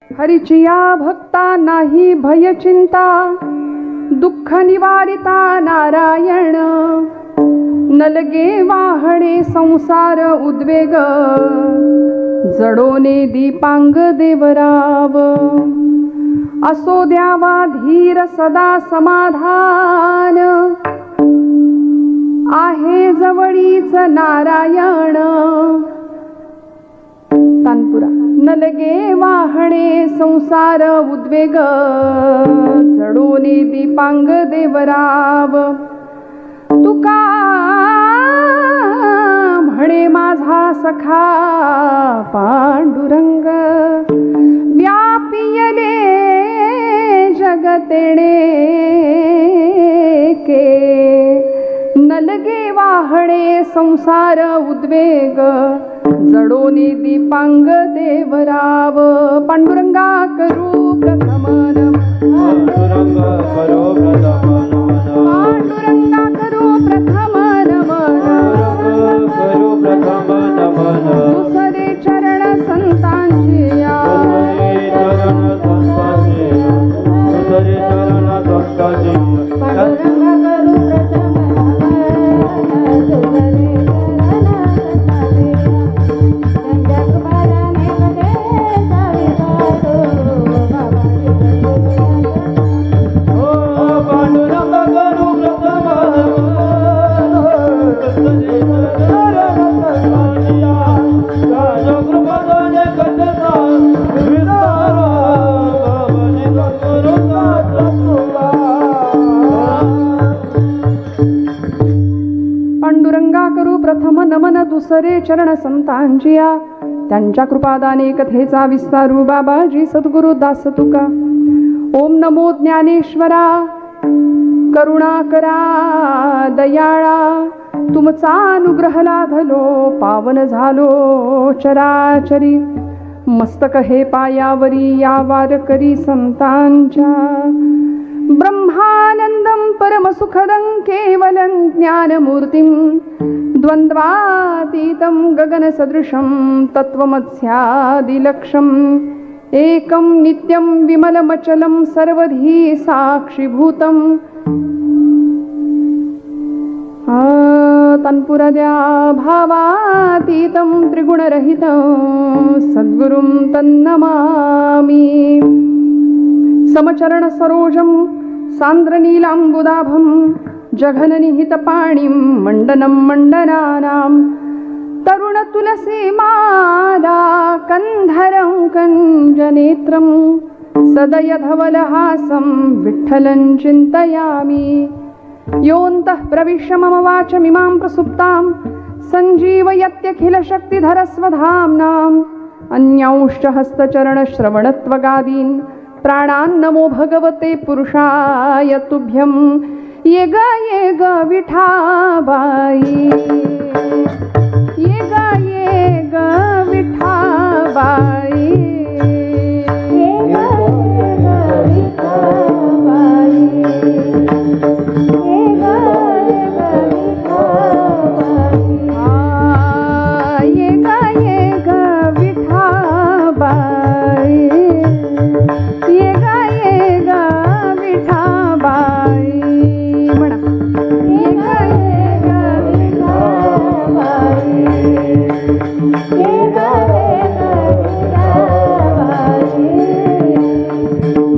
हरिचिया भक्ता नाही भय चिंता, दुःख निवारिता नारायण. नलगे वाहणे संसार उद्वेग, जडोने दीपांग देवराव. असो द्यावा धीर सदा समाधान, आहे जवळीच नारायण. तानपुरा. नलगे वाहणे संसार उद्वेग, जडोने दीपांग देवराव. तुका म्हणे माझा सखा पांडुरंग, व्यापियले जगतेणे के. नलगे वाहणे संसार उद्वेग, जडोनी दीपांग देवराव. पांडुरंगा करू प्रथम नमन, पांडुरंगा करो प्रथम नमन, पांडुरंगा करू प्रथम नमन, करो प्रथम नमन. दुसरे चरण संतांची या, चरण संतांचे, दुसरे चरण संतांचे. पांडुरंगा करू प्रथम प्रथम नमन, दुसरे चरण संतांचिया. त्यांच्या कृपादाने कथेचा विस्तारू बाबाजी सद्गुरु दास तुका. ओम नमो ज्ञानेश्वरा, करुणाकरा दयाळा. तुमचा अनुग्रह लाधलो, पावन झालो चराचरी. मस्तक हे पायावरी या वारकरी संतांच्या. ब्रह्मानंदं परमसुखदं केवलं ज्ञानमूर्तिं, द्वन्द्वातीतं गगनसदृशं तत्त्वमस्यादिलक्ष्यम्. एकं नित्यं विमलमचलं सर्वधी साक्षीभूतं. तन्पुरद्या भावातीतं त्रिगुणरहितं सद्गुरुं तन्नमामि. समचरण सरोजं सान्द्रनीलाम्बुदाभं, जघननिहितपाणिं मण्डनं मण्डनानां. तरुण तुलसी माला कन्धरं कञ्जनेत्रं, सदयधवलहासं विठ्ठलं चिन्तयामि. योऽन्तः प्रविश्य मम वाचमिमां प्रसुप्तां, सञ्जीवयत्यखिलशक्तिधरस्वधाम्नाम्. अन्यांश्च हस्तचरणश्रवणत्वगादीन् प्राणान् नमो भगवते पुरुषाय तुभ्यं. ये ग विठाबाई, ये ग विठाबाई, ये ग विठाबाई, ये ग विठाबाई, ये ग विठाबाई, ये ग विठाबाई. म्हणा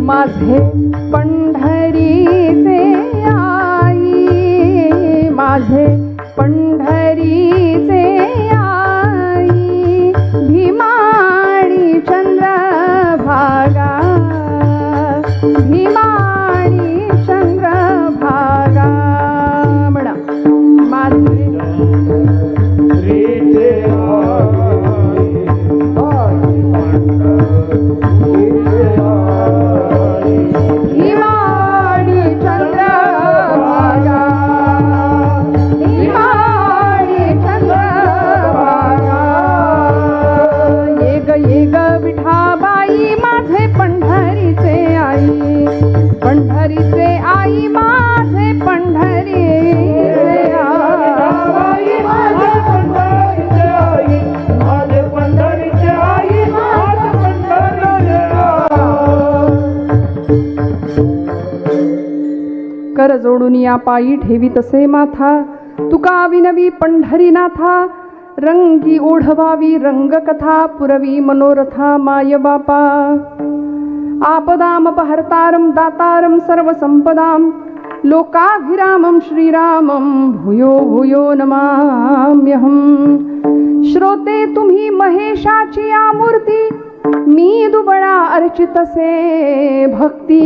माझे पंढरीचे आई, माझे पंढरीचे आई. भीमाणी चंद्रभागा, भीमाणी चंद्रभागा. म्हणा माझे भीमाणी चंद्रभागा, कर जोडून या पायी ठेवी तसे माथा तुका विनवी पंढरीनाथा रंगी ओढवावी रंगकथा पुरवी मनोरथा माय बापा आपदामपहर्तारं दातारं सर्वसंपदां लोकाभिरामं श्रीरामं भूयो भूयो नमाम्यहं श्रोते तुम्ही महेशाची या मूर्ती मी दुबळा अर्चितसे भक्ती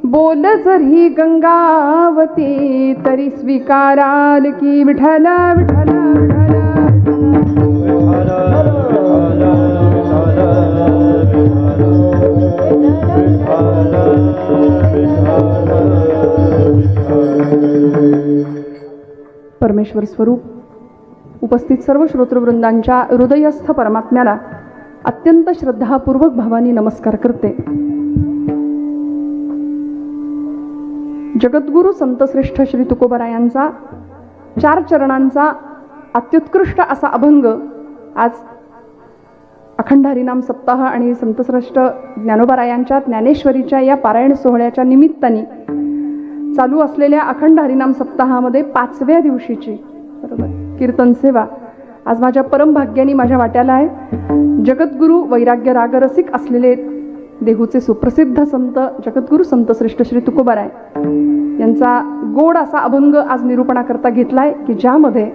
बोल जरी गंगावती तरी स्वीकाराल की विठ्ठल विठ्ठल परमेश्वर स्वरूप उपस्थित सर्व श्रोतृवृंदांच्या हृदयस्थ परमात्म्याला अत्यंत श्रद्धापूर्वक भावानी नमस्कार करते. जगद्गुरु संतश्रेष्ठ श्री तुकोबरायांचा 4 चरणांचा अत्युत्कृष्ट असा अभंग आज अखंड हरिनाम सप्ताह आणि संतश्रेष्ठ ज्ञानोबारायांच्या ज्ञानेश्वरीच्या या पारायण सोहळ्याच्या निमित्ताने चालू असलेल्या अखंड हरिनाम सप्ताहामध्ये 5व्या दिवशीची बरोबर कीर्तन सेवा आज माझ्या परमभाग्याने माझ्या वाट्याला आहे. जगद्गुरु वैराग्य रागरसिक असलेले देहूचे सुप्रसिद्ध संत जगद्गुरु संतश्रेष्ठ श्री तुकोबाराय यांचा गोड असा अभंग आज निरूपणाकरता घेतलाय की ज्यामध्ये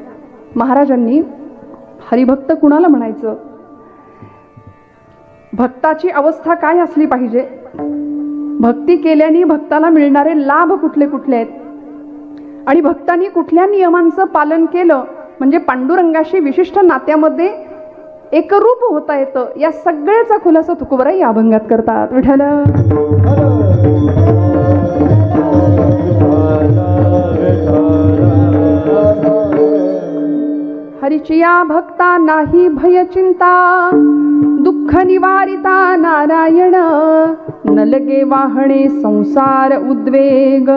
महाराजांनी हरिभक्त कुणाला म्हणायचं, भक्ताची अवस्था काय असली पाहिजे, भक्ती केल्याने भक्ताला मिळणारे लाभ कुठले कुठले आहेत आणि भक्तांनी कुठल्या नियमांचं पालन केलं म्हणजे पांडुरंगाशी विशिष्ट नात्यामध्ये एकरूप होता येतं, या सगळ्याचा खुलासा तुकोबाराय या अभंगात करतात. विठ्ठल हरिचिया भक्ता नाही भय चिंता दुःख निवारिता नारायण नलगे वाहणे संसार उद्वेग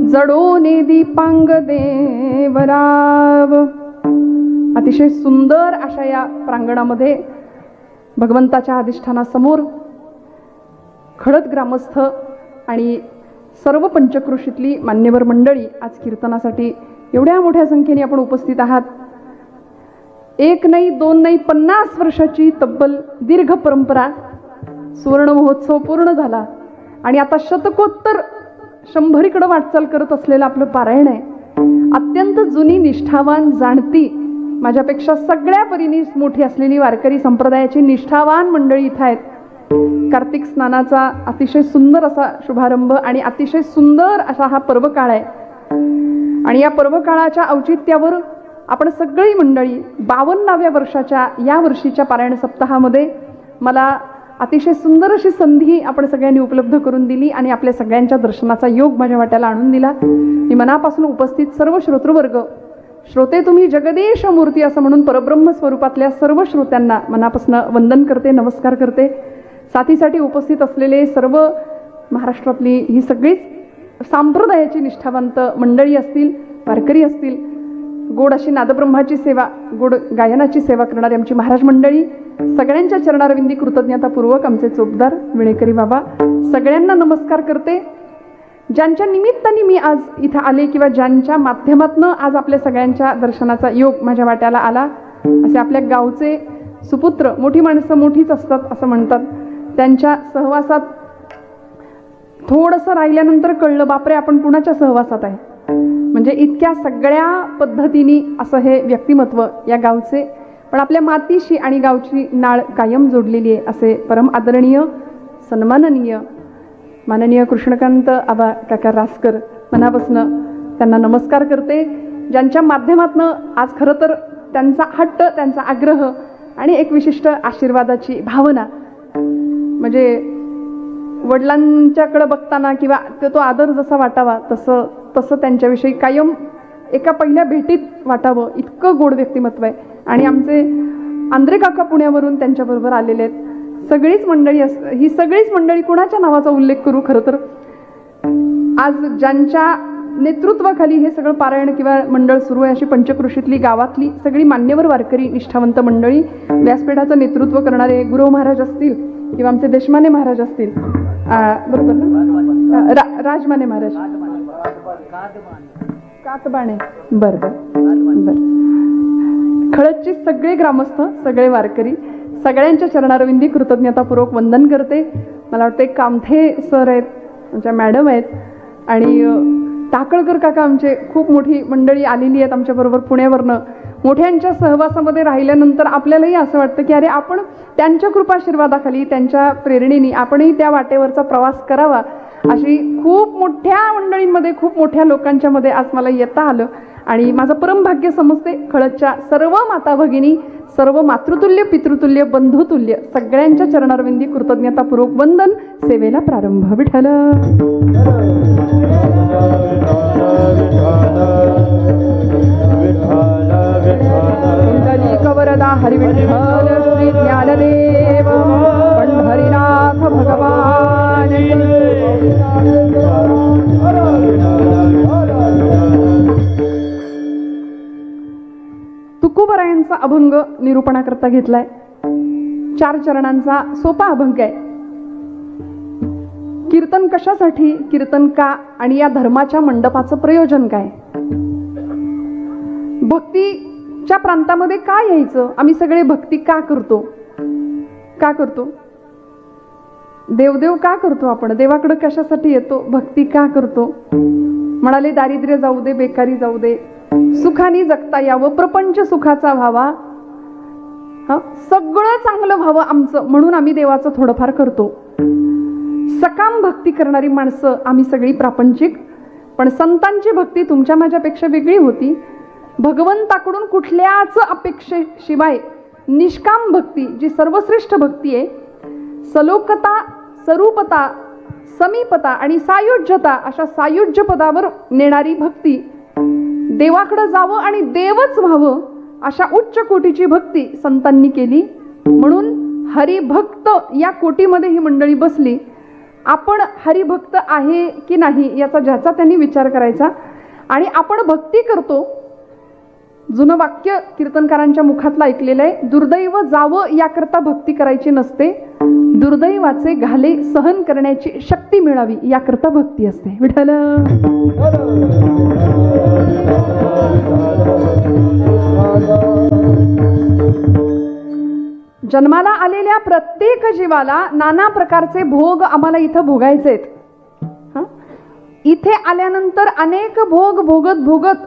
जडोने दीपांग देवराव. अतिशय सुंदर अशा या प्रांगणामध्ये भगवंताच्या अधिष्ठानासमोर खडद ग्रामस्थ आणि सर्व पंचक्रोशीतली मान्यवर मंडळी आज कीर्तनासाठी एवढ्या मोठ्या संख्येने आपण उपस्थित आहात. 1 नाही 2 नाही 50 वर्षाची तब्बल दीर्घ परंपरा सुवर्ण महोत्सव पूर्ण झाला आणि आता शतकोत्तर 100कडे वाटचाल करत असलेलं आपलं पारायण आहे. अत्यंत जुनी निष्ठावान जाणती माझ्यापेक्षा सगळ्या परीने मोठी असलेली वारकरी संप्रदायाची निष्ठावान मंडळी इथं आहेत. कार्तिक स्नानाचा अतिशय सुंदर असा शुभारंभ आणि अतिशय सुंदर असा हा पर्वकाळ आहे आणि या पर्वकाळाच्या औचित्यावर आपण सगळी मंडळी 52व्या वर्षाच्या या वर्षीच्या पारायण सप्ताहामध्ये मला अतिशय सुंदर अशी संधी आपण सगळ्यांनी उपलब्ध करून दिली आणि आपल्या सगळ्यांच्या दर्शनाचा योग माझ्या वाट्याला आणून दिला. मी मनापासून उपस्थित सर्व श्रोतृवर्ग, श्रोते तुम्ही जगदीश मूर्ती असं म्हणून परब्रह्म स्वरूपातल्या सर्व श्रोत्यांना मनापासून वंदन करते, नमस्कार करते. साथीसाठी उपस्थित असलेले सर्व महाराष्ट्रातली ही सगळीच संप्रदायाची निष्ठावंत मंडळी असतील, वारकरी असतील, गोड अशी नादब्रह्माची सेवा, गोड गायनाची सेवा करणारी आमची महाराज मंडळी, सगळ्यांच्या चरणारविंदी कृतज्ञतापूर्वक आमचे चोपदार विणेकरी बाबा सगळ्यांना नमस्कार करते. ज्यांच्या निमित्ताने मी आज इथं आले किंवा ज्यांच्या माध्यमातून आज आपल्या सगळ्यांच्या दर्शनाचा योग माझ्या वाट्याला आला असे आपल्या गावचे सुपुत्र, मोठी माणसं मोठीच असतात असं म्हणतात, त्यांच्या सहवासात थोडंसं राहिल्यानंतर कळलं बापरे आपण कुणाच्या सहवासात आहे. म्हणजे इतक्या सगळ्या पद्धतीने असं हे व्यक्तिमत्व या गावचे पण आपल्या मातीशी आणि गावची नाळ कायम जोडलेली आहे असे परम आदरणीय सन्माननीय माननीय कृष्णकांत आबा काका रासकर मनापासून त्यांना नमस्कार करते. ज्यांच्या माध्यमातून आज खरं तर त्यांचा हट्ट, त्यांचा आग्रह आणि एक विशिष्ट आशीर्वादाची भावना म्हणजे वडिलांच्याकडे बघताना किंवा तो आदर जसा वाटावा तसं त्यांच्याविषयी कायम एका पहिल्या भेटीत वाटावं इतकं गोड व्यक्तिमत्व आहे. आणि आमचे आंद्रे काका पुण्यावरून त्यांच्याबरोबर आलेले आहेत. सगळीच मंडळी ही सगळीच मंडळी कुणाच्या नावाचा उल्लेख करू, खरं तर आज ज्यांच्या नेतृत्वाखाली हे सगळं पारायण किंवा मंडळ सुरू आहे अशी पंचक्रोशीतली गावातली सगळी मान्यवर वारकरी निष्ठावंत मंडळी, व्यासपीठाचं नेतृत्व करणारे गुरु महाराज असतील किंवा आमचे देशमाने महाराज असतील, बरोबर ना, राजमाने महाराज, कातबाणे. बर बर बर. खळदचे सगळे ग्रामस्थ, सगळे वारकरी, सगळ्यांच्या चरणारविंदी कृतज्ञतापूर्वक वंदन करते. मला वाटतं एक कामथे सर आहेत, आमच्या मॅडम आहेत, आणि टाकळकर काका, आमचे खूप मोठी मंडळी आलेली आहेत आमच्याबरोबर पुण्यावरनं. मोठ्यांच्या सहवासामध्ये राहिल्यानंतर आपल्यालाही असं वाटतं की अरे आपण त्यांच्या कृपाशीर्वादाखाली, त्यांच्या प्रेरणेने आपणही त्या वाटेवरचा प्रवास करावा. अशी खूप मोठ्या मंडळींमध्ये, खूप मोठ्या लोकांच्या मध्ये आज मला येता आलं आणि माझं परमभाग्य समजते. खळदच्या सर्व माता भगिनी, सर्व मातृतुल्य, पितृतुल्य, बंधुतुल्य सगळ्यांच्या चरणारविंदी कृतज्ञतापूर्वक वंदन. सेवेला प्रारंभ. विठ्ठल कवरदा हरी विठ्ठल श्री ज्ञानदेव पंढरीनाथ भगवान. तुकोबरायांचा अभंग निरूपणाकरता घेतलाय. 4 चरणांचा सोपा अभंग आहे. कीर्तन कशासाठी, कीर्तन का, आणि या धर्माच्या मंडपाचं प्रयोजन काय, भक्तीच्या प्रांतामध्ये का यायचं, आम्ही सगळे भक्ती का करतो, का करतो, देवदेव का करतो, आपण देवाकडे कशासाठी येतो, भक्ती का करतो. म्हणाले दारिद्र्य जाऊ दे, बेकारी जाऊ दे, सुखाने जगता यावं, प्रपंच सुखाचा व्हावा, सगळं चांगलं व्हावं आमचं, म्हणून आम्ही देवाचं थोडंफार करतो. सकाम भक्ती करणारी माणसं आम्ही सगळी प्रापंचिक, पण संतांची भक्ती तुमच्या माझ्यापेक्षा वेगळी होती. भगवंताकडून कुठल्याच अपेक्षेशिवाय निष्काम भक्ती, जी सर्वश्रेष्ठ भक्ती आहे, सलोकता, सरूपता, समीपता आणि सायुज्यता अशा सायुज्य पदावर नेणारी भक्ती, देवाकडे जावं आणि देवच व्हावं अशा उच्च कोटीची भक्ती संतांनी केली. म्हणून हरिभक्त या कोटीमध्ये ही मंडळी बसली. आपण हरिभक्त आहे की नाही याचा ज्याचा त्यांनी विचार करायचा. आणि आपण भक्ती करतो, जुनं वाक्य कीर्तनकारांच्या मुखातलं ऐकलेलं आहे, दुर्दैव जावं याकरता भक्ती करायची नसते, दुर्दैवाचे घाले सहन करण्याची शक्ती मिळावी याकरता भक्ती असते. विठ्ठल जन्माला आलेल्या प्रत्येक जीवाला नाना प्रकारचे भोग आम्हाला इथं भोगायचे आहेत. इथे आल्यानंतर अनेक भोग भोगत भोगत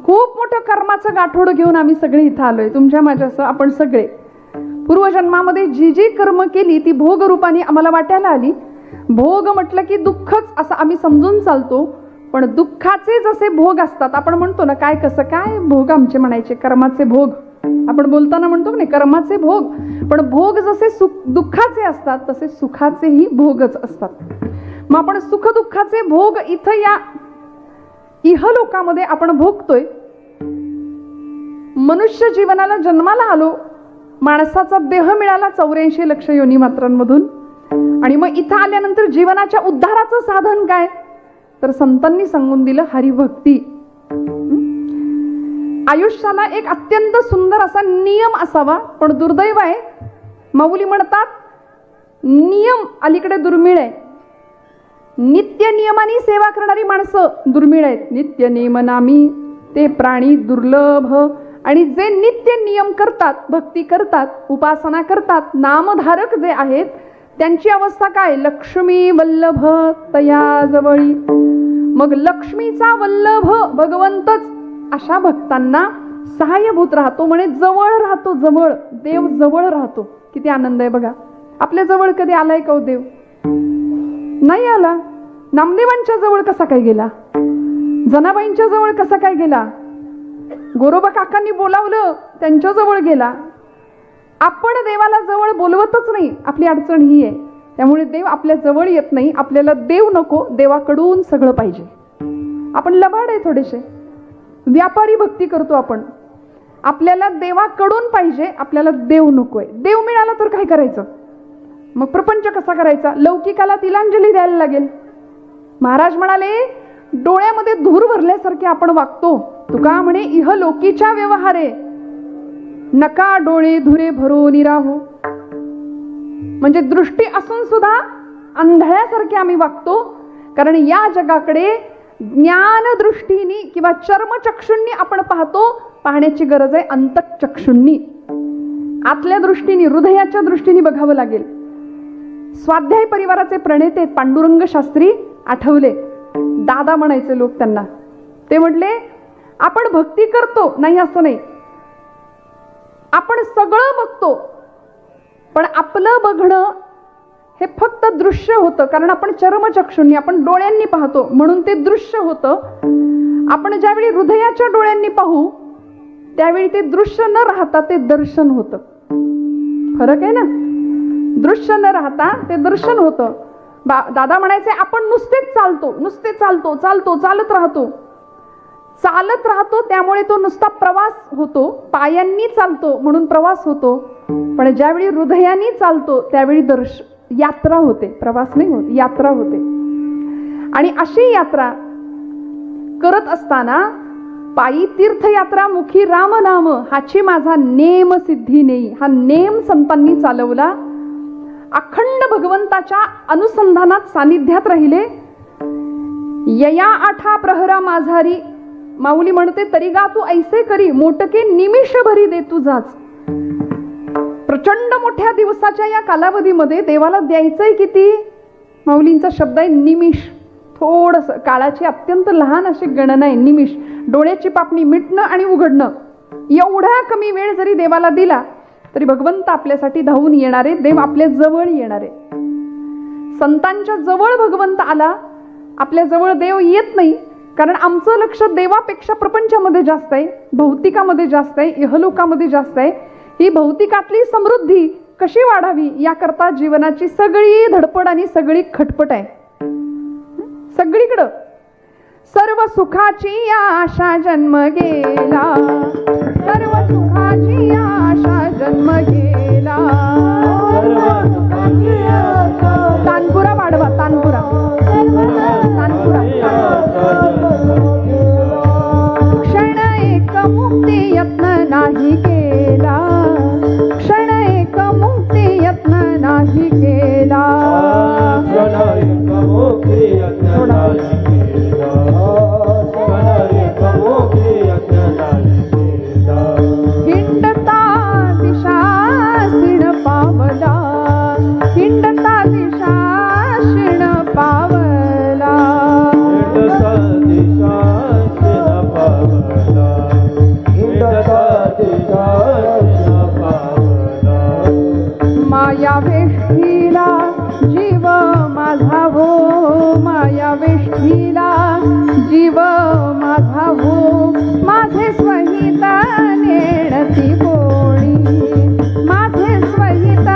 खूप मोठं कर्माचं गाठोड घेऊन आम्ही सगळे इथं आलोय. तुमच्या माझ्यासह आपण सगळे पूर्वजन्मामध्ये जी जी कर्म केली ती भोग रूपाने आम्हाला वाटायला आली. भोग म्हटलं की दुःखच असं आम्ही समजून चालतो, पण दुःखाचे जसे भोग असतात, आपण म्हणतो ना काय कसं काय भोग आमचे म्हणायचे, कर्माचे भोग आपण बोलताना म्हणतो नाही, कर्माचे भोग, पण भोग जसे दुःखाचे असतात तसे सुखाचेही भोगच असतात. मग आपण सुख दुःखाचे भोग इथं या इहलोकामध्ये आपण भोगतोय. मनुष्य जीवनाला जन्माला आलो, माणसाचा देह मिळाला 84 लक्ष योनी मात्रांमधून, आणि मग इथं आल्यानंतर जीवनाच्या उद्धाराचं साधन काय, तर संतांनी सांगून दिलं हरिभक्ती. आयुष्याला एक अत्यंत सुंदर असा नियम असावा, पण दुर्दैव आहे, माऊली म्हणतात नियम अलीकडे दुर्मिळ आहे. नित्य नियमाने सेवा करणारी माणसं दुर्मिळ आहेत. नित्य नियम नामी ते प्राणी दुर्लभ. आणि जे नित्य नियम करतात, भक्ती करतात, उपासना करतात, नामधारक जे आहेत त्यांची अवस्था काय, लक्ष्मी वल्लभ तया जवळी. मग लक्ष्मीचा वल्लभ भगवंतच अशा भक्तांना सहाय्यभूत राहतो. म्हणे जवळ राहतो, जवळ देव जवळ राहतो. किती आनंद आहे बघा. आपल्या जवळ कधी आलाय का देव? नाही आला. नामदेवांच्या जवळ कसा काय गेला, जनाबाईंच्या जवळ कसा काय गेला, गोरोबा काकांनी बोलावलं त्यांच्या जवळ गेला. आपण देवाला जवळ बोलवतच नाही. आपली अडचण ही आहे. त्यामुळे देव आपल्या जवळ येत नाही. आपल्याला देव नको, देवाकडून सगळं पाहिजे. आपण लबाड आहे थोडेसे, व्यापारी भक्ती करतो आपण. आपल्याला देवाकडून पाहिजे, आपल्याला देव नकोय. देव मिळाला तर काय करायचं, मग प्रपंच कसा करायचा, लौकिकाला तिलांजली द्यायला लागेल. महाराज म्हणाले डोळ्यामध्ये धूर भरल्यासारखे आपण वागतो. तुका म्हणे इहलोकीच्या व्यवहारे नका डोळे धुरे भरून राहू. म्हणजे दृष्टी असून सुद्धा अंधळ्यासारखे आम्ही वागतो, कारण या जगाकडे ज्ञानदृष्टीनी किंवा चर्मचक्षुंनी आपण पाहतो, पाहण्याची गरज आहे अंतःचक्षुंनी, आतल्या दृष्टीने, हृदयाच्या दृष्टीने बघावं लागेल. स्वाध्याय परिवाराचे प्रणेते पांडुरंग शास्त्री आठवले, दादा म्हणायचे लोक त्यांना. ते म्हटले आपण भक्ती करतो, नाही असं नाही, आपण सगळं बघतो, पण आपलं बघणं हे फक्त दृश्य होतं, कारण आपण चर्मचक्षुंनी, आपण डोळ्यांनी पाहतो म्हणून ते दृश्य होतं. आपण ज्यावेळी हृदयाच्या डोळ्यांनी पाहू त्यावेळी ते दृश्य न राहता ते दर्शन होतं. फरक आहे ना, दृश्य न राहता ते दर्शन होतं. दादा म्हणायचे आपण नुसतेच चालतो, नुसते चालतो, चालतो, चालत राहतो, त्यामुळे तो नुसता प्रवास होतो. पायांनी चालतो म्हणून प्रवास होतो, पण ज्यावेळी हृदयानी चालतो त्यावेळी यात्रा होते, प्रवास नाही होत, यात्रा होते. आणि अशी यात्रा करत असताना पायी तीर्थयात्रा मुखी राम नाम, हाची माझा नेम सिद्धी नेई, हा नेम संतांनी चालवला. अखंड भगवंताच्या अनुसंधानात सानिध्यात राहिले. यया आठा प्रहरा माझारी, माऊली म्हणते तरी गा तू ऐसे करी, मोटके निमिष भरी दे तू जाच. प्रचंड मोठ्या दिवसाच्या या कालावधीमध्ये देवाला द्यायचंय किती? माऊलींचा शब्द आहे निमिष. थोडस काळाची अत्यंत लहान अशी गणना आहे निमिष. डोळ्याची पापणी मिटणं आणि उघडणं, एवढा कमी वेळ जरी देवाला दिला तरी भगवंत आपल्यासाठी धावून येणारे, देव आपल्या जवळ येणारे. संतांच्या जवळ भगवंत आला, आपल्या जवळ देव येत नाही, कारण आमचं लक्ष देवापेक्षा प्रपंचामध्ये जास्त आहे, भौतिकामध्ये जास्त आहे, इहलोकामध्ये जास्त आहे. ही भौतिकातली समृद्धी कशी वाढावी याकरता जीवनाची सगळी धडपड आणि सगळी खटपट आहे. सगळीकडं सर्व सुखाची आशा जन्म गेला, सर्व सुखाची आशा जन्म गेला. तानपुरा वाढवा, तानपुरा, तानपुरा. क्षण एक मुक्ती यत्न नाही केला, क्षण एक मुक्ती यत्न नाही केला. हिंडता दिशा शिण पावला, हिंडता दिशा शिण पावला. माया वेष्टीला जीव माझा हो, माया वेष्टीला जीव माझा हो. माझे स्वहित नेणती कोणी, माझे स्वहित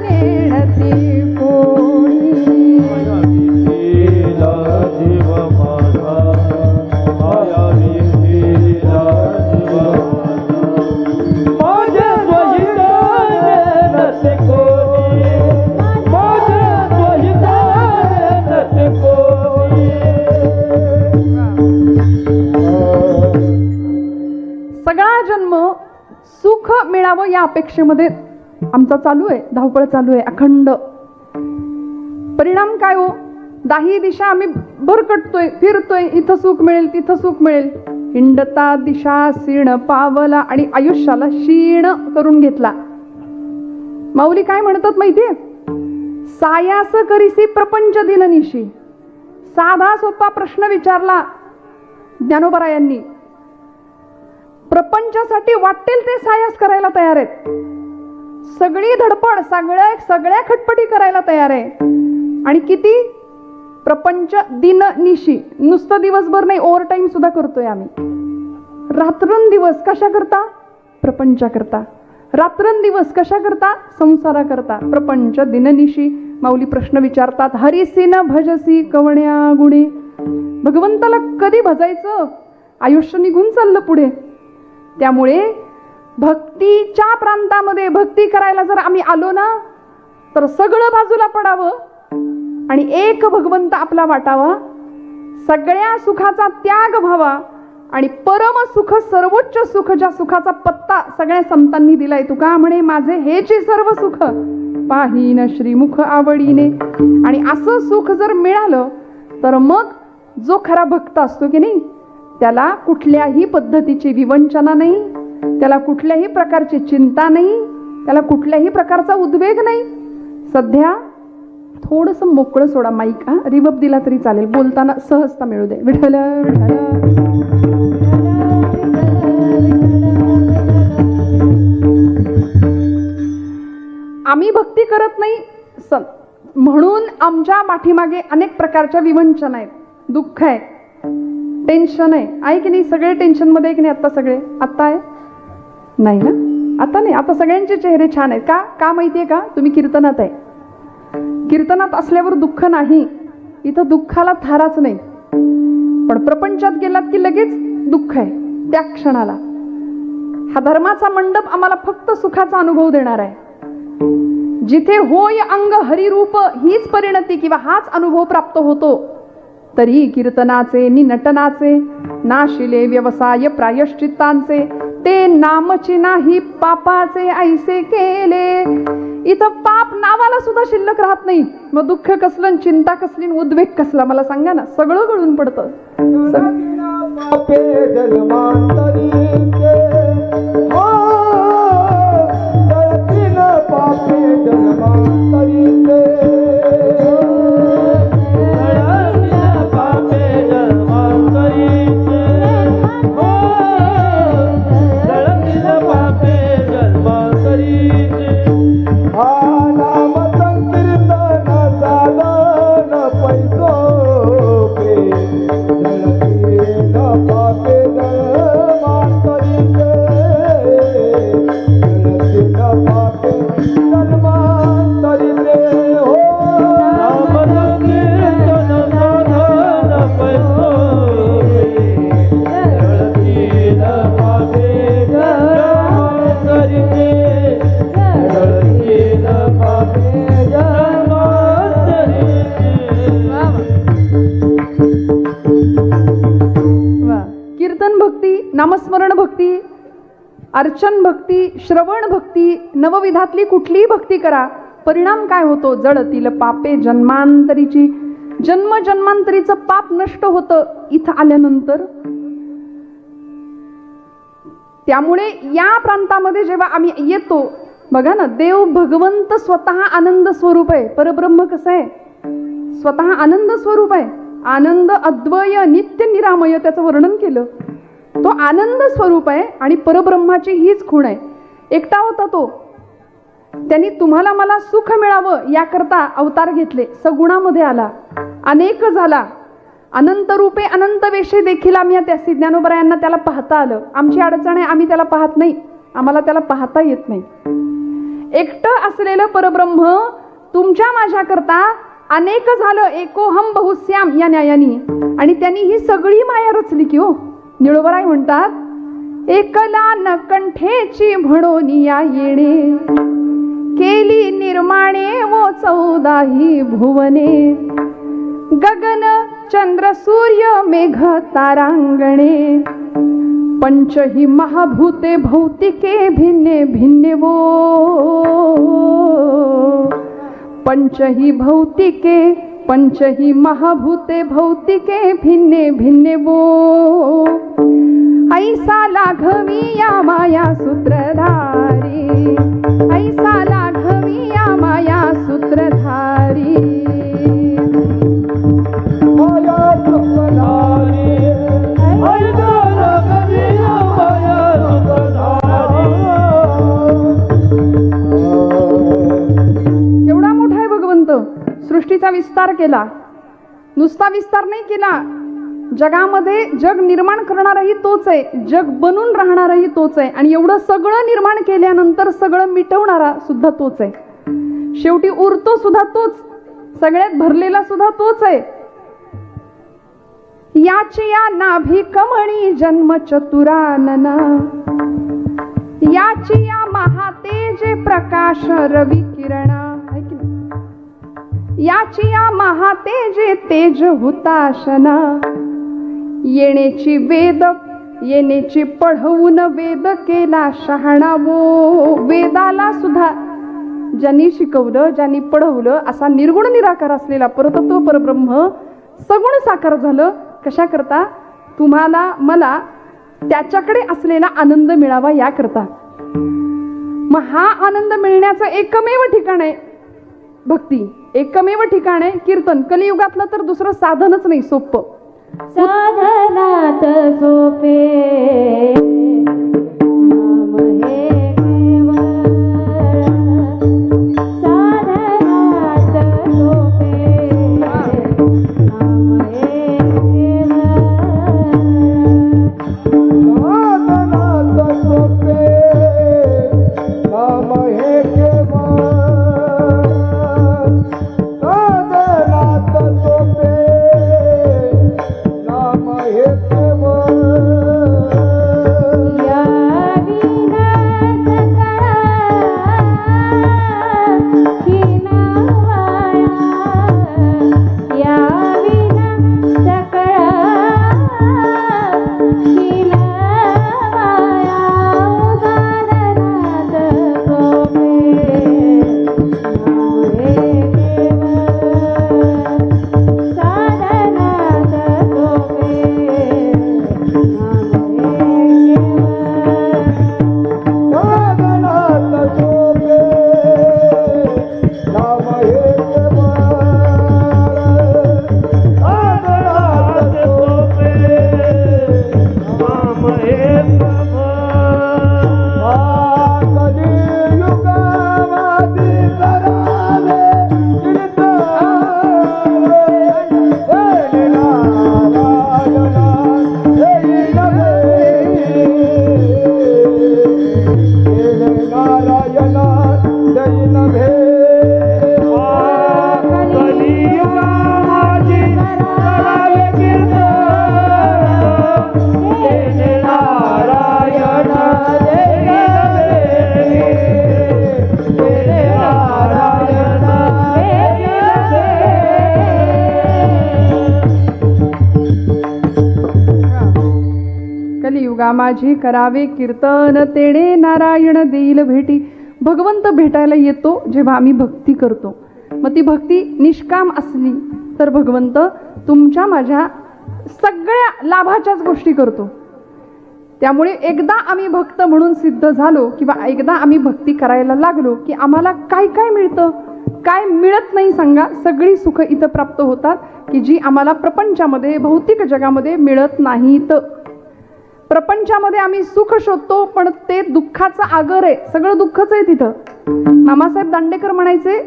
नेणती कोणी. जीव माझा, माया वेष्टीला जीव माझा, माझे स्वहित नेणती कोणी, माझे स्वहित नेणती कोणी. सगळा जन्म सुख मिळावं या अपेक्षेमध्ये आमचा चालू आहे, धावपळ चालू आहे अखंड. परिणाम काय हो? दाही दिशा आम्ही भरकटतोय, फिरतोय, इथं सुख मिळेल, तिथं सुख मिळेल. हिंडता दिशा सीण पावला आणि आयुष्याला क्षीण करून घेतला. माऊली काय म्हणतात माहितीये? सायास करीसी प्रपंच दिननिशी. साधा सोपा प्रश्न विचारला ज्ञानोबरायांनी. प्रपंचासाठी वाटेल ते सायास करायला तयार आहेत, सगळी धडपड, सगळ्या खटपटी करायला तयार आहे. आणि किती? प्रपंच दिननिशी. नुसतं दिवसभर नाही, ओव्हर टाइम सुद्धा करतोय आम्ही. रात्रंदिवस कशा करता? प्रपंचा करता. रात्रंदिवस कशा करता? संसारा करता. प्रपंच दिननिशी. माऊली प्रश्न विचारतात, हरिसी न भजसी कवण्या गुणे. भगवंताला कधी भजायचं? आयुष्य निघून चाललं पुढे. त्यामुळे भक्तीच्या प्रांतामध्ये भक्ती करायला जर आम्ही आलो ना, तर सगळं बाजूला पडावं आणि एक भगवंत आपला वाटावा, सगळ्या सुखाचा त्याग व्हावा आणि परम सुख, सर्वोच्च सुख, ज्या सुखाचा पत्ता सगळ्या संतांनी दिलाय. तुका म्हणे माझे हेची सर्व सुख पाहीन श्रीमुख आवडीने. आणि असं सुख जर मिळालं तर मग जो खरा भक्त असतो की नाही, त्याला कुठल्याही पद्धतीची विवंचना नाही, त्याला कुठल्याही प्रकारची चिंता नाही, त्याला कुठल्याही प्रकारचा उद्वेग नाही. सध्या थोडंसं मोकळं सोडा माईक, रिवर्ब दिला तरी चालेल, बोलताना सहजता मिळू दे. विठ्ठल विठ्ठल. आम्ही भक्ती करत नाही म्हणून आमच्या पाठीमागे अनेक प्रकारच्या विवंचना आहेत, दुःख आहे, टेन्शन आहे की नाही. सगळे टेन्शन मध्ये की नाही आता? सगळे आता आहे नाही ना? आता नाही. आता सगळ्यांचे चेहरे छान आहेत. का माहितीये का? तुम्ही कीर्तनात आहे. कीर्तनात असल्यावर दुःख नाही, इथं दुःखाला थाराच नाही. पण प्रपंचात गेलात की लगेच दुःख आहे त्या क्षणाला. हा धर्माचा मंडप आम्हाला फक्त सुखाचा अनुभव देणार आहे. जिथे होय अंग हरिरूप हीच परिणती किंवा हाच अनुभव प्राप्त होतो, तरी कीर्तनाचे नि नटनाचे नाशिले व्यवसाय प्रायश्चित्तांचे ते नामची नाही पापाचे ऐसे केले. इथं पाप नावाला सुद्धा शिल्लक राहत नाही. मग दुःख कसलं, चिंता कसली, उद्वेग कसला? मला सांगा ना. सगळं गळून पडतं. पापे जन्मांतरी पापे जन्मांतरी नामस्मरण भक्ती, अर्चन भक्ती, श्रवण भक्ती, नवविधातली कुठलीही भक्ती करा, परिणाम काय होतो? जळतील पापे जन्मांतरीची. जन्म जन्मांतरीचं पाप नष्ट होतं इथं आल्यानंतर. त्यामुळे या प्रांतामध्ये जेव्हा आम्ही येतो, बघा ना, देव भगवंत स्वतः आनंद स्वरूप आहे. परब्रह्म कसं आहे? स्वतः आनंद स्वरूप आहे. आनंद अद्वय नित्य निरामय, त्याचं वर्णन केलं. तो आनंद स्वरूप आहे आणि परब्रह्माची हीच खूण आहे. एकटा होता तो. त्यांनी तुम्हाला मला सुख मिळावं याकरता अवतार घेतले. सगुणामध्ये आला, अनेक झाला, अनंत रूपे अनंत वेशे देखील आम्ही त्या ज्ञानोबरायांना त्याला पाहता आलं. आमची अडचण आहे, आम्ही त्याला पाहत नाही, आम्हाला त्याला पाहता येत नाही. एकटं असलेलं परब्रह्म तुमच्या माझ्याकरता अनेक झालं, एकोहम बहुश्याम या न्यायानी. आणि त्यांनी ही सगळी माया रचली की हो. निळोबराय म्हणतात, एकला न कंठेची म्हणून या येणे, केली निर्माणे वो 14 भुवने, गगन चंद्र सूर्य मेघ तारांगणे, पंचही महाभूते भौतिके भिन्ने भिन्ने वो, पंचही भौतिके पंचही महाभूते भौतिके भिन्ने भिन्ने वो, ऐसा लाघवी या माया सूत्रधारी, ऐसा लाघवी या माया सूत्रधारी, माया सूत्रधारी, ऐसा लाघवी या माया सूत्रधारी. केवढा मोठा आहे भगवंत. सृष्टीचा विस्तार केला, नुसता विस्तार नाही केला, जगामध्ये जग निर्माण करणारही तोच आहे, जग बनून राहणारही तोच आहे. आणि एवढं सगळं निर्माण केल्यानंतर सगळं मिटवणारा सुद्धा तोच आहे. शेवटी उरतो सुद्धा तोच, सगळ्यात भरलेला सुद्धा तोच आहे. याची या नाभी कमळी जन्म चतुरानना, याची या महातेजे प्रकाश रवी किरणा, याची या महातेजे तेज हुताशना, येण्याची वेद येण्याची पढवून वेद केला शहाणा वो. वेदाला सुद्धा ज्यांनी शिकवलं, ज्यांनी पढवलं, असा निर्गुण निराकार असलेला परतत्व परब्रह्म सगुण साकार झालं कशा करता? तुम्हाला मला त्याच्याकडे असलेला आनंद मिळावा याकरता. मग हा आनंद मिळण्याचं एकमेव ठिकाण आहे भक्ती, एकमेव ठिकाण आहे कीर्तन. कलियुगातलं तर दुसरं साधनच नाही सोपं. साधनात सोपे नाम हे केवळ, साधनात सोपे नाम हे केवळ. साधनात सोपे नाम हे केवळ, साधनात सोपे नाम हे केवळ. या विना सकळा हीनवाया, या विना सकळा हीनवाया. साधनात सोपे नाम हे केवळ, साधनात सोपे नाम हे केवळ. साधनात सोपे नाम हे केवळ, साधनात सोपे नाम हे कलियुगामध्ये करावे कीर्तन, हे नारायण जय नभे, हे नारायण जय नभे. कलियुगामध्ये करावे कीर्तन, हे नारायण जय नभे, हे नारायण जय नभे. कलियुगा माझी करावे कीर्तन, तेणे नारायण देईल भेटी. भगवंत भेटायला येतो जेव्हा आम्ही भक्ती करतो. मग ती भक्ती निष्काम असली तर भगवंत तुमच्या माझ्या सगळ्या लाभाच्याच गोष्टी करतो. त्यामुळे एकदा आम्ही भक्त म्हणून सिद्ध झालो किंवा एकदा आम्ही भक्ती करायला लागलो की आम्हाला काय काय मिळतं, काय मिळत नाही सांगा? सगळी सुख इथं प्राप्त होतात की जी आम्हाला प्रपंचामध्ये भौतिक जगामध्ये मिळत नाहीत. प्रपंचामध्ये आम्ही सुख शोधतो पण ते दुःखाचं आगर आहे, सगळं दुःखच आहे तिथं. मामासाहेब दांडेकर म्हणायचे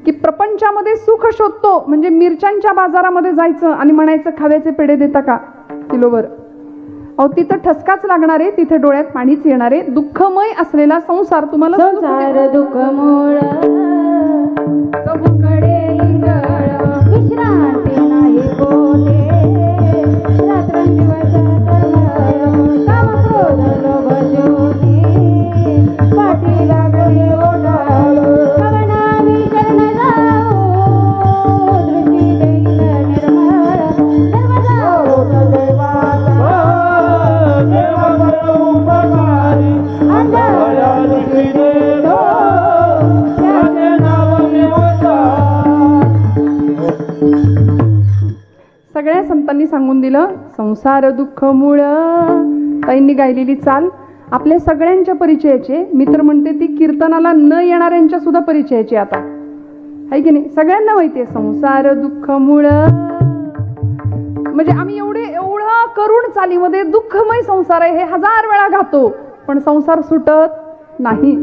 की प्रपंचामध्ये सुख शोधतो म्हणजे मिरच्यांच्या बाजारामध्ये जायचं आणि म्हणायचं खाव्याचे पेढे देता का किलोवर. अहो तिथं ठसकाच लागणार आहे, तिथे डोळ्यात पाणीच येणार आहे. दुःखमय असलेला संसार तुम्हाला संसार दुःख मूळ, चहूकडे इंगळ, विश्रांती नाही कोठे. रात्रंदिवस तळमळ, काम क्रोध लोभ ज्योती, पाठी लागली ओढाळ. कवनामी शरण जाऊ, दृष्टी देईल निर्मळ. सर्व जाऊ देवाचा, देवा उपकारी अंधळा दृष्टी देतो, त्याचे नाव मी उच्चार. सगळ्या संतांनी सांगून दिलं संसार दुःख मूळ. ताईंनी गायलेली चाल आपल्या सगळ्यांच्या परिचयाचे. मित्र म्हणते ती कीर्तनाला न येणाऱ्यांच्या सुद्धा परिचयाची आता आहे की नाही? सगळ्यांना माहिती आहे संसार दुःख मूळ. म्हणजे आम्ही एवढं करुण चालीमध्ये दुःखमय संसार आहे हे 1000 वेळा गातो पण संसार सुटत नाही.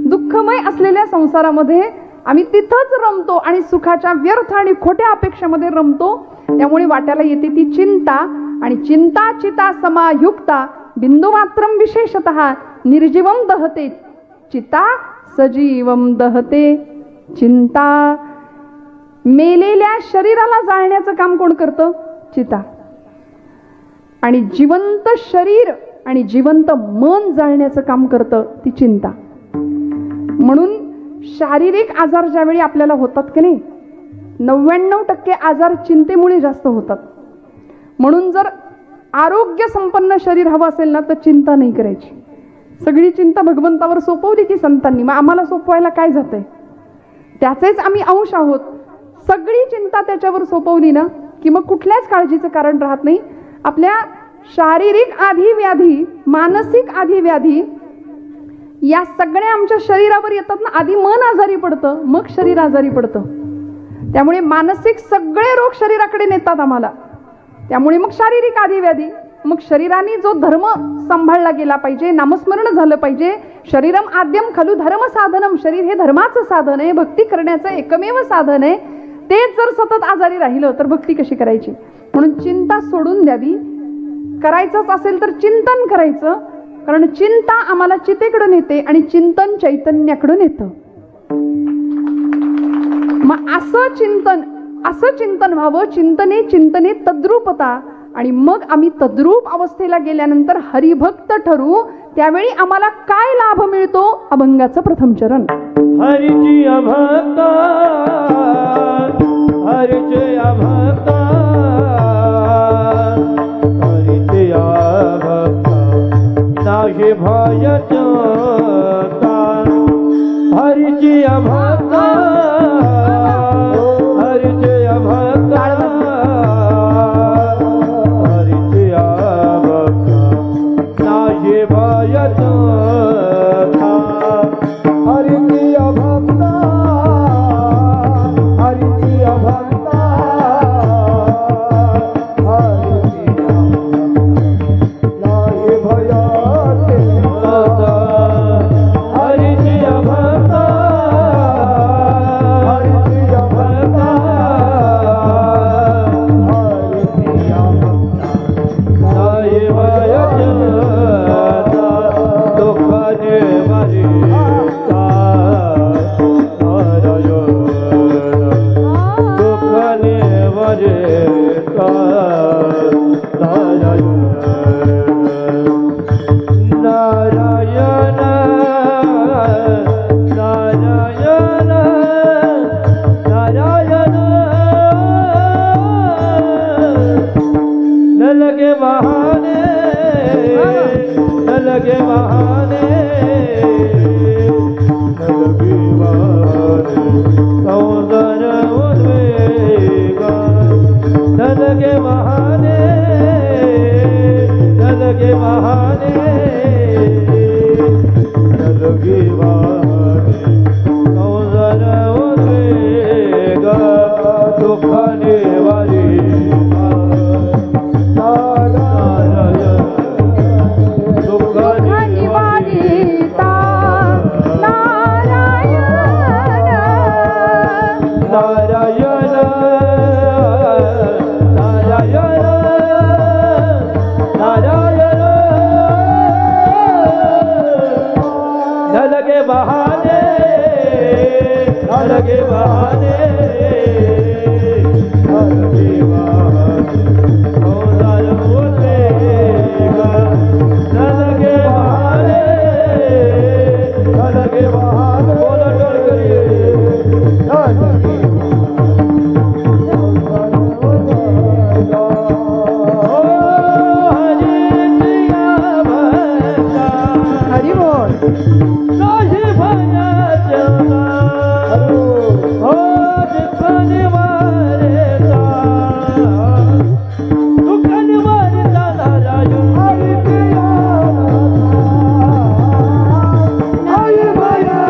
दुःखमय असलेल्या संसारामध्ये आम्ही तिथंच रमतो आणि सुखाच्या व्यर्थ आणि खोट्या अपेक्षेमध्ये रमतो. त्यामुळे वाट्याला येते ती चिंता आणि चिंता चिता समायुक्ता बिंदुमात्रम विशेषतः निर्जीवम दहते चिता सजीवम दहते. चिंता मेलेल्या शरीराला जाळण्याचं काम कोण करतं? चिता. आणि जिवंत शरीर आणि जिवंत मन जाळण्याचं काम करतं ती चिंता. म्हणून शारीरिक आजार ज्यावेळी आपल्याला होतात की नाही 99% आजार चिंतेमुळे जास्त होतात. म्हणून जर आरोग्य संपन्न शरीर हवं असेल ना तर चिंता नाही करायची. सगळी चिंता भगवंतावर सोपवली की संतांनी. मग आम्हाला सोपवायला काय जातंय? त्याचेच आम्ही अंश आहोत. सगळी चिंता त्याच्यावर सोपवली ना की मग कुठल्याच काळजीचं कारण राहत नाही. आपल्या शारीरिक आधी व्याधी, मानसिक आधी व्याधी या सगळ्या आमच्या शरीरावर येतात ना. आधी मन आजारी पडतं, मग शरीर आजारी पडतं. त्यामुळे मानसिक सगळे रोग शरीराकडे नेतात आम्हाला. त्यामुळे मग शारीरिक आधी व्याधी. मग शरीराने जो धर्म सांभाळला गेला पाहिजे, नामस्मरण झालं पाहिजे. शरीरम आद्यम खलु धर्म साधनम. शरीर हे धर्माचं साधन आहे, भक्ती करण्याचं एकमेव साधन आहे. तेच जर सतत आजारी राहिलं तर भक्ती कशी करायची. म्हणून चिंता सोडून द्यावी. करायचंच असेल तर चिंतन करायचं, कारण चिंता आम्हाला चितेकडून येते आणि चिंतन चैतन्याकडून येतं. मग असं चिंतन व्हावं. चिंतने चिंतने तद्रूपता. आणि मग आम्ही तद्रूप अवस्थेला गेल्यानंतर हरिभक्त ठरू. त्यावेळी आम्हाला काय लाभ मिळतो. अभंगाचं प्रथम चरण. हरिची अभक्ता, हरिचे अभक्ता, हरिचे अभक्ता, नाशे भयचा. हरिची अभक्ता, हरिचे अभक्ता, हरिचे अभक्ता, नाशे भयचा. हरिची अभक्ता, हरिची अभक्ता, हरिची नाही भयाचे. हरिची अभक्ता, हरिची अभक्ता, हरिची अभक्ता, नाही भयाचे. दुःखाने मारी नारायण, नारायण, नारायण. न लगे बहाने, न लगे बहाने, न लगे बहाने. सौंदर्य उद्वेगा, न लगे बहाने, न लगे बहाने, न लगे बहाने. सौंदर्य उद्वेगा, दुःखाने वारी. नारायण, दुःखाने निवारिता नारायण, नारायण, नारायण, नारायण. न लगे बहाने, न लगे बहाने, न लगे बहाने. सौंदर्य उद्वेगा, न लगे बहाने, न लगे बहाने. बोलो जोर करिए. न लगे हरी बोल. नाशे भयाचा, हो दुःखाने मारेचा, दुःखाने मारेचा. नारायण हरिचे नाही भयाचा,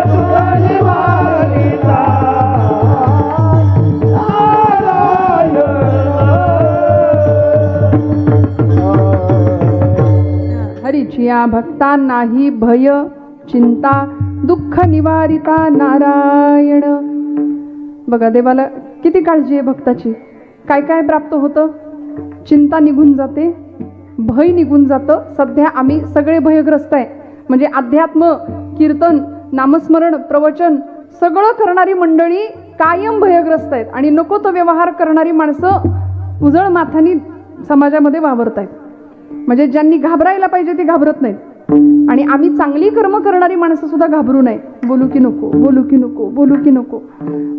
दुःखाने मारेचा. हरिचिया भक्तांनाही भय चिंता दुःख निवारिता नारायण. बघा देवाला किती काळजी आहे भक्ताची. काय काय प्राप्त होतं. चिंता निघून जाते, भय निघून जातं. सध्या आम्ही सगळे भयग्रस्त आहे. म्हणजे अध्यात्म, कीर्तन, नामस्मरण, प्रवचन सगळं करणारी मंडळी कायम भयग्रस्त आहेत. आणि नको तो व्यवहार करणारी माणसं उजळ माथानी समाजामध्ये वावरत आहेत. म्हणजे ज्यांनी घाबरायला पाहिजे ते घाबरत नाहीत. आणि आम्ही चांगली कर्म करणारी माणसं सुद्धा घाबरू नये. बोलू की नको, बोलू की नको, बोलू की नको.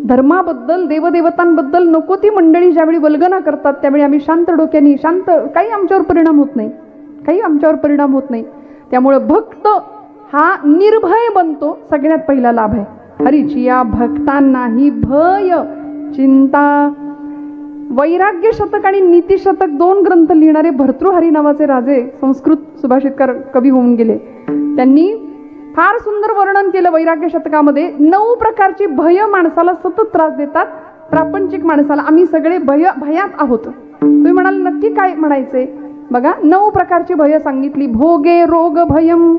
धर्माबद्दल, देवदेवतांबद्दल नको ती मंडळी ज्यावेळी वल्गना करतात त्यावेळी आम्ही शांत डोक्याने, शांत, काही आमच्यावर परिणाम होत नाही, काही आमच्यावर परिणाम होत नाही. त्यामुळं भक्त हा निर्भय बनतो. सगळ्यात पहिला लाभ आहे. हरिची या भक्तांनाही भय चिंता. वैराग्य शतक आणि नीती शतक 2 ग्रंथ लिहिणारे भर्तृहरी नावाचे राजे संस्कृत सुभाषितकार कवी होऊन गेले. त्यांनी फार सुंदर वर्णन केलं वैराग्य शतकामध्ये. 9 प्रकारची भय माणसाला सतत त्रास देतात. प्रापंचिक माणसाला आम्ही सगळे भयात आहोत. तुम्ही म्हणाल नक्की काय म्हणायचे? बघा 9 प्रकारची भय सांगितली. भोगे रोग भयम,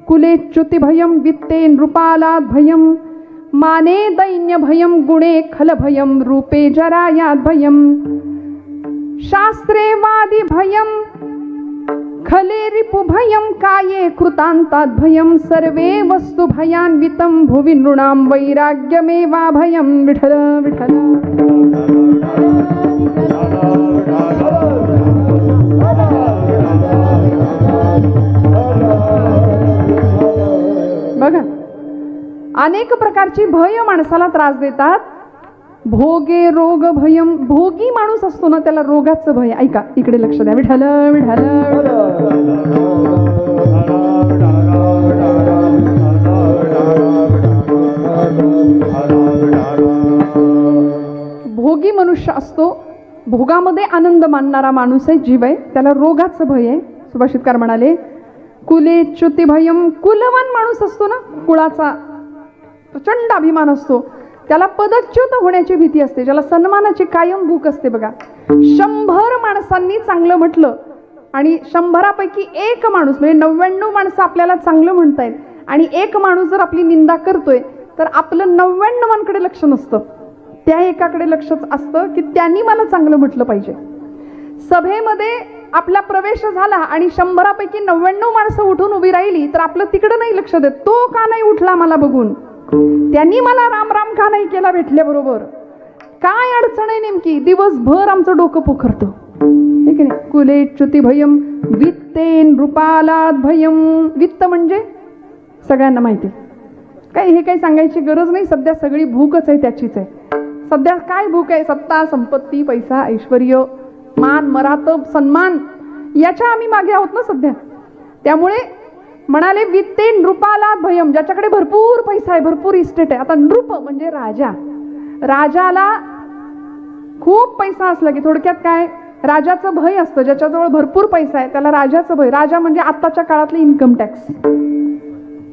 कुले च्युती भयम, वित्ते नृपालाद भयम, माने दैन्य भयम, गुणे खल भयम, रूपे जरायात भयम, शास्त्रे वादी भयम, खले रिपु भयम, काये कृतांतात भयम, सर्वे वस्तु भयान्वितम, भुवि नृणाम वैराग्यमेवा भयम. विठ्ठल विठ्ठल. बघा अनेक प्रकारची भय माणसाला त्रास देतात. भोगे रोग भयम. भोगी माणूस असतो ना त्याला रोगाचं भय. ऐका इकडे लक्ष द्या. विठ्ठल विठ्ठल. भोगी मनुष्य असतो. भोगामध्ये आनंद मानणारा माणूस आहे, जीव आहे. त्याला रोगाचं भय आहे. सुभाषितकार म्हणाले कुले च्युती भयम. कुलवान माणूस असतो ना, कुळाचा प्रचंड अभिमान असतो, त्याला पदच्युत होण्याची भीती असते, ज्याला सन्मानाची कायम भूक असते. बघा 100 माणसांनी चांगलं म्हटलं आणि 100पैकी 1 माणूस म्हणजे 99 माणसं आपल्याला चांगलं म्हणतायत आणि 1 माणूस जर आपली निंदा करतोय तर आपलं 99कडे लक्ष नसतं, त्या एकाकडे लक्षच असतं की त्यांनी मला चांगलं म्हटलं पाहिजे. सभेमध्ये आपला प्रवेश झाला आणि 100पैकी 99 माणसं उठून उभी राहिली तर आपलं तिकडं नाही लक्ष देत. तो का नाही उठला मला बघून, त्यांनी मला राम राम का नाही केला भेटल्याबरोबर, काय अडचण आहे नेमकी. दिवसभर आमचं डोकं पोखरतं. ठीक आहे. कुले च्युती भयम, वित्ते नृपालाद भयम. वित्त म्हणजे सगळ्यांना माहिती, काय हे काही सांगायची गरज नाही. सध्या सगळी भूकच आहे, त्याचीच आहे. सध्या काय भूक आहे? सत्ता, संपत्ती, पैसा, ऐश्वर्य, मान, मरातब, सन्मान, याच्या आम्ही मागे आहोत ना सध्या. त्यामुळे म्हणाले वित्ते नृपाला भयम. ज्याच्याकडे भरपूर पैसा आहे, भरपूर इस्टेट आहे. आता नृप म्हणजे राजा. राजाला खूप पैसा असला की थोडक्यात काय, राजाचं भय असतं. ज्याच्याजवळ भरपूर पैसा आहे त्याला राजाचं भय. राजा म्हणजे आत्ताच्या काळातले इन्कम टॅक्स.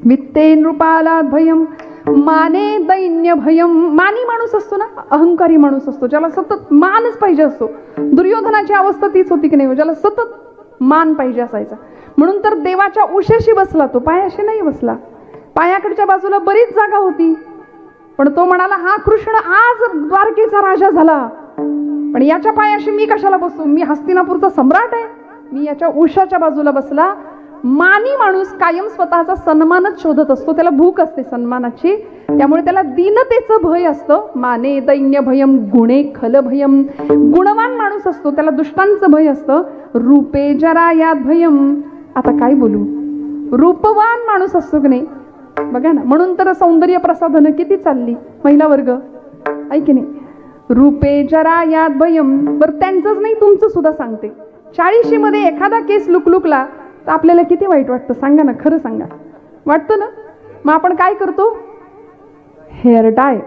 वित्ते नृपाला भयम, माने दैन्य भयम. मानी माणूस असतो ना, अहंकारी माणूस असतो, ज्याला सतत मानच पाहिजे असतो. दुर्योधनाची अवस्था तीच होती की नाही, ज्याला सतत मान पाहिजे असायचा. म्हणून तर देवाच्या उशेशी बसला तो, पायाशी नाही बसला. पायाकडच्या बाजूला बरीच जागा होती, पण तो म्हणाला हा कृष्ण आज द्वारकेचा राजा झाला, पण याच्या पायाशी मी कशाला बसू, मी हस्तिनापूरचा सम्राट आहे, मी याच्या उशाच्या बाजूला बसला. मानी माणूस कायम स्वतःचा सन्मानच शोधत असतो, त्याला भूक असते सन्मानाची, त्यामुळे त्याला दीनतेचं भय असतं. माने दैन्य भयम, गुणे खल भयम. गुणवान माणूस असतो त्याला दुष्टांचं भय असतं. रूपे जरायात भयम. आता काय बोलू, रूपवान माणूस असतो की नाही, बघा ना. म्हणून तर सौंदर्य प्रसाधनं किती चालली, महिला वर्ग आहे की नाही. रूपे जरायात भयम. बरं त्यांचंच नाही, तुमचं सुद्धा सांगते. 40शी मध्ये एखादा केस लुकलुकला तर आपल्याला किती वाईट वाटतं, सांगा ना, खरं सांगा. वाटतं ना. मग आपण काय करतो, हेअर डाय.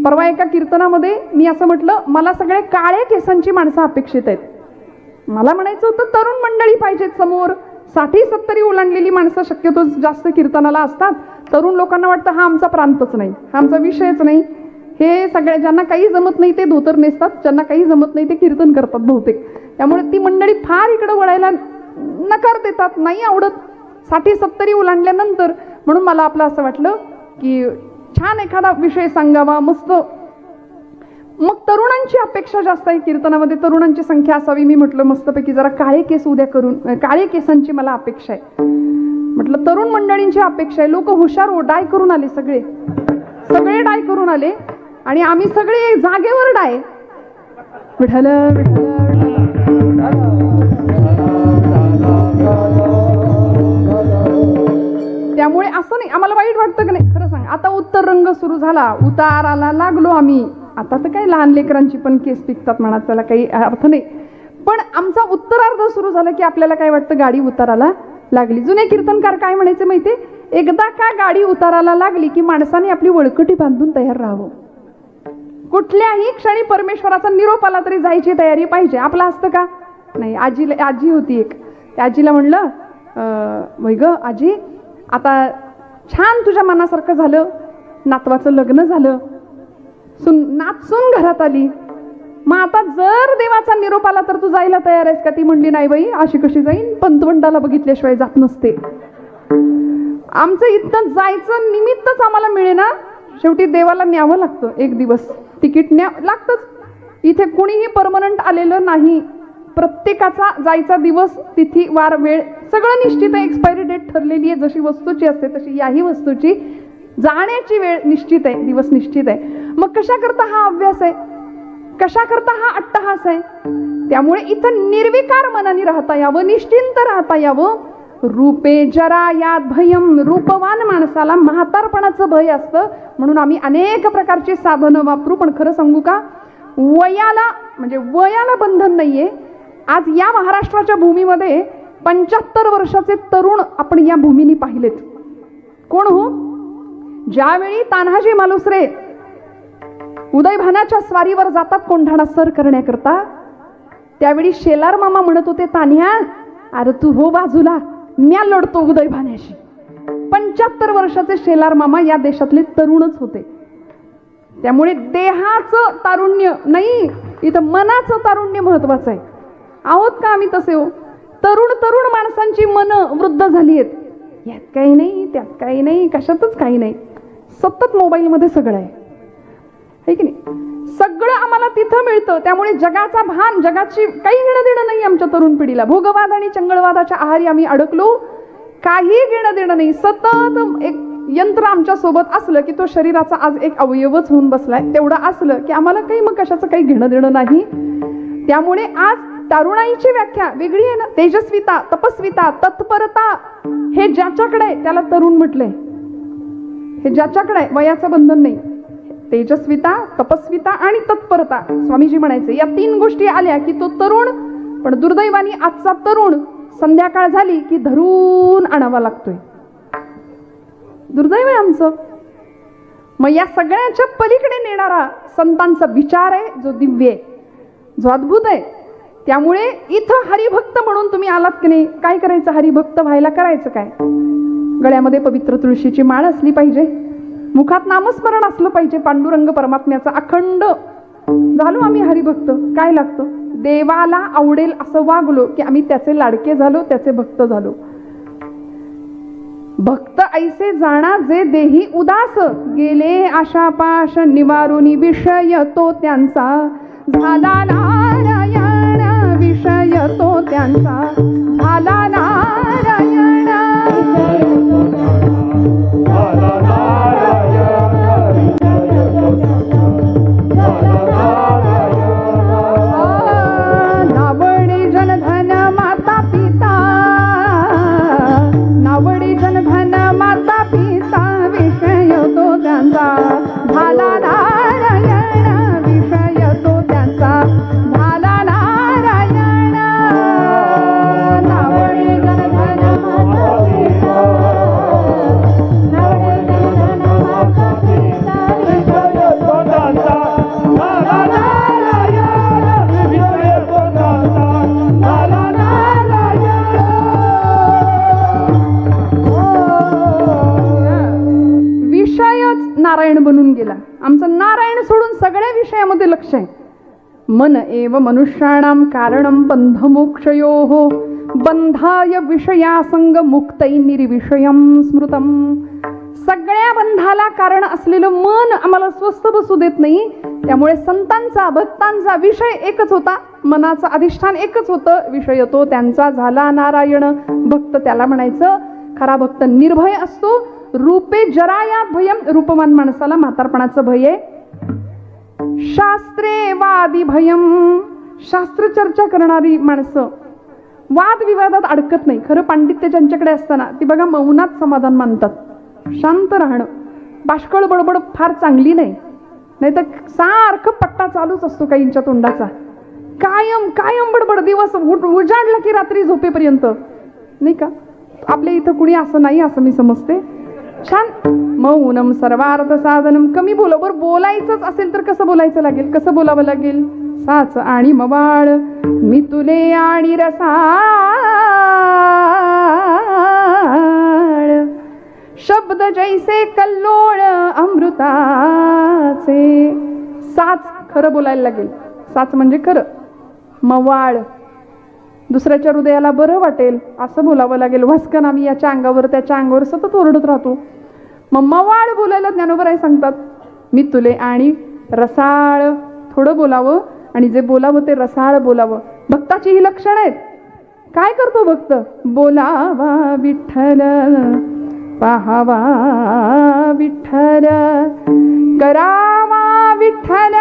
परवा एका कीर्तनामध्ये मी असं म्हटलं, मला सगळे काळ्या केसांची माणसं अपेक्षित आहेत. मला म्हणायचं होतं तरुण मंडळी पाहिजेत समोर. 60-70 ओलांडलेली माणसं शक्यतो जास्त कीर्तनाला असतात. तरुण लोकांना वाटतं हा आमचा प्रांतच नाही, हा आमचा विषयच नाही. हे सगळे ज्यांना काही जमत नाही ते धोतर नेसतात, ज्यांना काही जमत नाही ते कीर्तन करतात बहुतेक. त्यामुळे ती मंडळी फार इकडे वळायला नकार देतात, नाही आवडत 60-70 ओलांडल्यानंतर. म्हणून मला आपलं असं वाटलं की छान एखादा विषय सांगावा, मस्त. मग तरुणांची अपेक्षा जास्त आहे कीर्तनामध्ये, तरुणांची संख्या असावी. मी म्हटलं मस्तपैकी जरा काळे केस उद्या करून, काळे केसांची मला अपेक्षा आहे. म्हटलं तरुण मंडळींची अपेक्षा आहे. लोक हुशार हो, डाय करून आले, सगळे डाय करून आले आणि आम्ही सगळे जागेवर डाय. विठ्ठल त्यामुळे असं नाही, आम्हाला वाईट वाटतं की नाही, खरं सांग. आता उत्तर रंग सुरू झाला, उताराला लागलो आम्ही. आता तर काही लहान लेकरांची पण केस पिकतात म्हणा, त्याला काही अर्थ नाही. पण आमचा उत्तरार्ध सुरू झाला की आपल्याला काय वाटतं, गाडी उताराला लागली. जुने कीर्तनकार काय म्हणायचे माहिती, एकदा का गाडी उताराला लागली की माणसाने आपली वळकटी बांधून तयार राहावं. कुठल्याही क्षणी परमेश्वराचा निरोप आला तरी जायची तयारी पाहिजे. आपलं असतं का? नाही. आजी होती एक, त्या आजीला म्हणलं, वै ग आजी, आता छान तुझ्या मनासारखं झालं, नातवाचं लग्न झालं, नाचून घरात आली, मग आता जर देवाचा निरोप आला तर तू जायला तयार आहेस का? ती म्हणली, नाही बाई, अशी कशी जाईन, पंतवंडाला बघितल्याशिवाय जात नसते. आमचं इथं जायचं निमित्तच आम्हाला मिळेना, शेवटी देवाला न्यावं लागतं. एक दिवस तिकीट लागतंच. इथे कुणीही परमनंट आलेलं नाही. प्रत्येकाचा जायचा दिवस, तिथी, वार, वेळ सगळं निश्चित आहे. एक्सपायरी डेट ठरलेली आहे. जशी वस्तूची असते तशी याही वस्तूची जाण्याची वेळ निश्चित आहे, दिवस निश्चित आहे. मग कशा करता हा अभ्यास आहे, कशा करता हा अट्टहास आहे? त्यामुळे इथं निर्विकार मनाने राहता यावं, निश्चिंत राहता यावं. रूपे जरा यात भयम, रूपवान माणसाला म्हातारपणाचं भय असतं. म्हणून आम्ही अनेक प्रकारची साधनं वापरू. पण खरं सांगू का, वयाला बंधन नाहीये. आज या महाराष्ट्राच्या भूमीमध्ये 75 वर्षाचे तरुण आपण या भूमीने पाहिलेत. कोण हो? ज्यावेळी तान्हाजी मालुसरे उदयभानाच्या स्वारीवर जातात कोंढाणा सर करण्याकरता, त्यावेळी शेलार मामा म्हणत होते, तान्ह्या, अरे तू हो बाजूला, म्या लढतो उदयभाण्याशी. 75 वर्षाचे शेलार मामा या देशातले तरुणच होते. त्यामुळे देहाचं तारुण्य नाही, इथं मनाचं तारुण्य महत्वाचं आहे. आहोत का आम्ही तसे हो? तरुण माणसांची मनं वृद्ध झाली आहेत. यात काही नाही, त्यात काही नाही, कशातच काही नाही. सतत मोबाईलमध्ये सगळं आहे की नाही? सगळं आम्हाला तिथं मिळतं. त्यामुळे जगाचा भान, जगाची काही घेणं देणं नाही आमच्या तरुण पिढीला. भोगवाद आणि चंगळवादाच्या आहारी आम्ही अडकलो. काही घेणं देणं नाही. सतत एक यंत्र आमच्या सोबत असलं की तो शरीराचा आज एक अवयवच होऊन बसलाय. तेवढं असलं की आम्हाला काही मग कशाचं काही घेणं देणं नाही. त्यामुळे आज तरुणाईची व्याख्या वेगळी आहे ना. तेजस्विता, तपस्विता, तत्परता, हे ज्याच्याकडे आहे त्याला तरुण म्हटलंय. हे ज्याच्याकडे आहे, वयाचं बंधन नाही. तेजस्विता, तपस्विता आणि तत्परता, स्वामीजी म्हणायचे, या 3 गोष्टी आल्या की तो तरुण. पण दुर्दैवाने आजचा तरुण संध्याकाळ झाली की धरून आणावा लागतोय. दुर्दैव आहे आमचं. मग या सगळ्याच्या पलीकडे नेणारा संतांचा विचार आहे, जो दिव्य आहे, जो अद्भुत आहे. त्यामुळे इथं हरिभक्त म्हणून तुम्ही आलात की नाही, काय करायचं? हरिभक्त व्हायला करायचं काय? गळ्यामध्ये पवित्र तुळशीची माळ असली पाहिजे, मुखात नामस्मरण असलं पाहिजे, पांडुरंग परमात्म्याचा अखंड. झालो आम्ही हरिभक्त. काय लागतं? देवाला आवडेल असं वागलो की आम्ही त्याचे लाडके झालो, त्याचे भक्त झालो. भक्त ऐसे जाणा जे देही उदास, गेले आशा पाश निवारुनी, विषय तो त्यांचा झाला नारायण, विषय तो त्यांचा झाला नारायण. नावडी जनधन माता पिता, नावडी जनधन माता पिता, विषय तो त्यांचा झाला नारायण, विषय तो त्यांचा झाला नारायण. नावडी जनधन माता पिता, नावडी जनधन माता पिता, विषय तो त्यांचा झाला नारायण, विषय तो त्यांचा झाला नारायण. विषयच नारायण बनून गेला. आमचं नारायण सोडून सगळ्या विषयामध्ये लक्ष आहे. मन एव मनुष्याणाम कारणम बंधमोक्षयोः, बंधाय विषयासंग मुक्तै निर्विषयम स्मृतम. सगळ्या बंधाला कारण असलेलं मन आम्हाला स्वस्थ बसू देत नाही. त्यामुळे संतांचा, भक्तांचा विषय एकच होता, मनाचं अधिष्ठान एकच होतं, विषय तो त्यांचा झाला नारायण. भक्त त्याला म्हणायचं. खरा भक्त निर्भय असतो. रूपे जरायात भयम, रूपवान माणसाला म्हातारपणाचं भय आहे. शास्त्रे वादी भयम, शास्त्र चर्चा करणारी माणसं वादविवादात अडकत नाही. खरं पांडित्य ज्यांच्याकडे असताना ती बघा मौनात समाधान मानतात. शांत राहणं, बाष्कळ बडबड फार चांगली नाही. नाहीतर सारखं पट्टा चालूच असतो काहींच्या तोंडाचा. कायम कायम बडबड, दिवस उजाडला की रात्री झोपेपर्यंत, नाही का? आपल्या इथं कुणी असं नाही, असं मी समजते. छान मौनम सर्वार्थ साधनम. कमी बरोबर बोलायचंच असेल तर कसं बोलायचं लागेल, कसं बोलावं लागेल. साच आणि मवाळ मी तुले आणि रसाळ, शब्द जैसे कल्लोळ अमृताचे. साच खरं बोलायला लागेल. साच म्हणजे खरं. मवाळ दुसऱ्याच्या हृदयाला बरं वाटेल असं बोलावं लागेल. वस्कन आम्ही याच्या अंगावर त्याच्या अंगावर सतत ओरडत राहतो. मग मवाळ बोलायला ज्ञानोबराय सांगतात मी तुले आणि रसाळ. थोडं बोलावं आणि जे बोलावं ते रसाळ बोलावं. भक्ताची ही लक्षणं आहेत. काय करतो भक्त. बोलावा विठ्ठल, पाहावा विठ्ठल, करावा विठ्ठल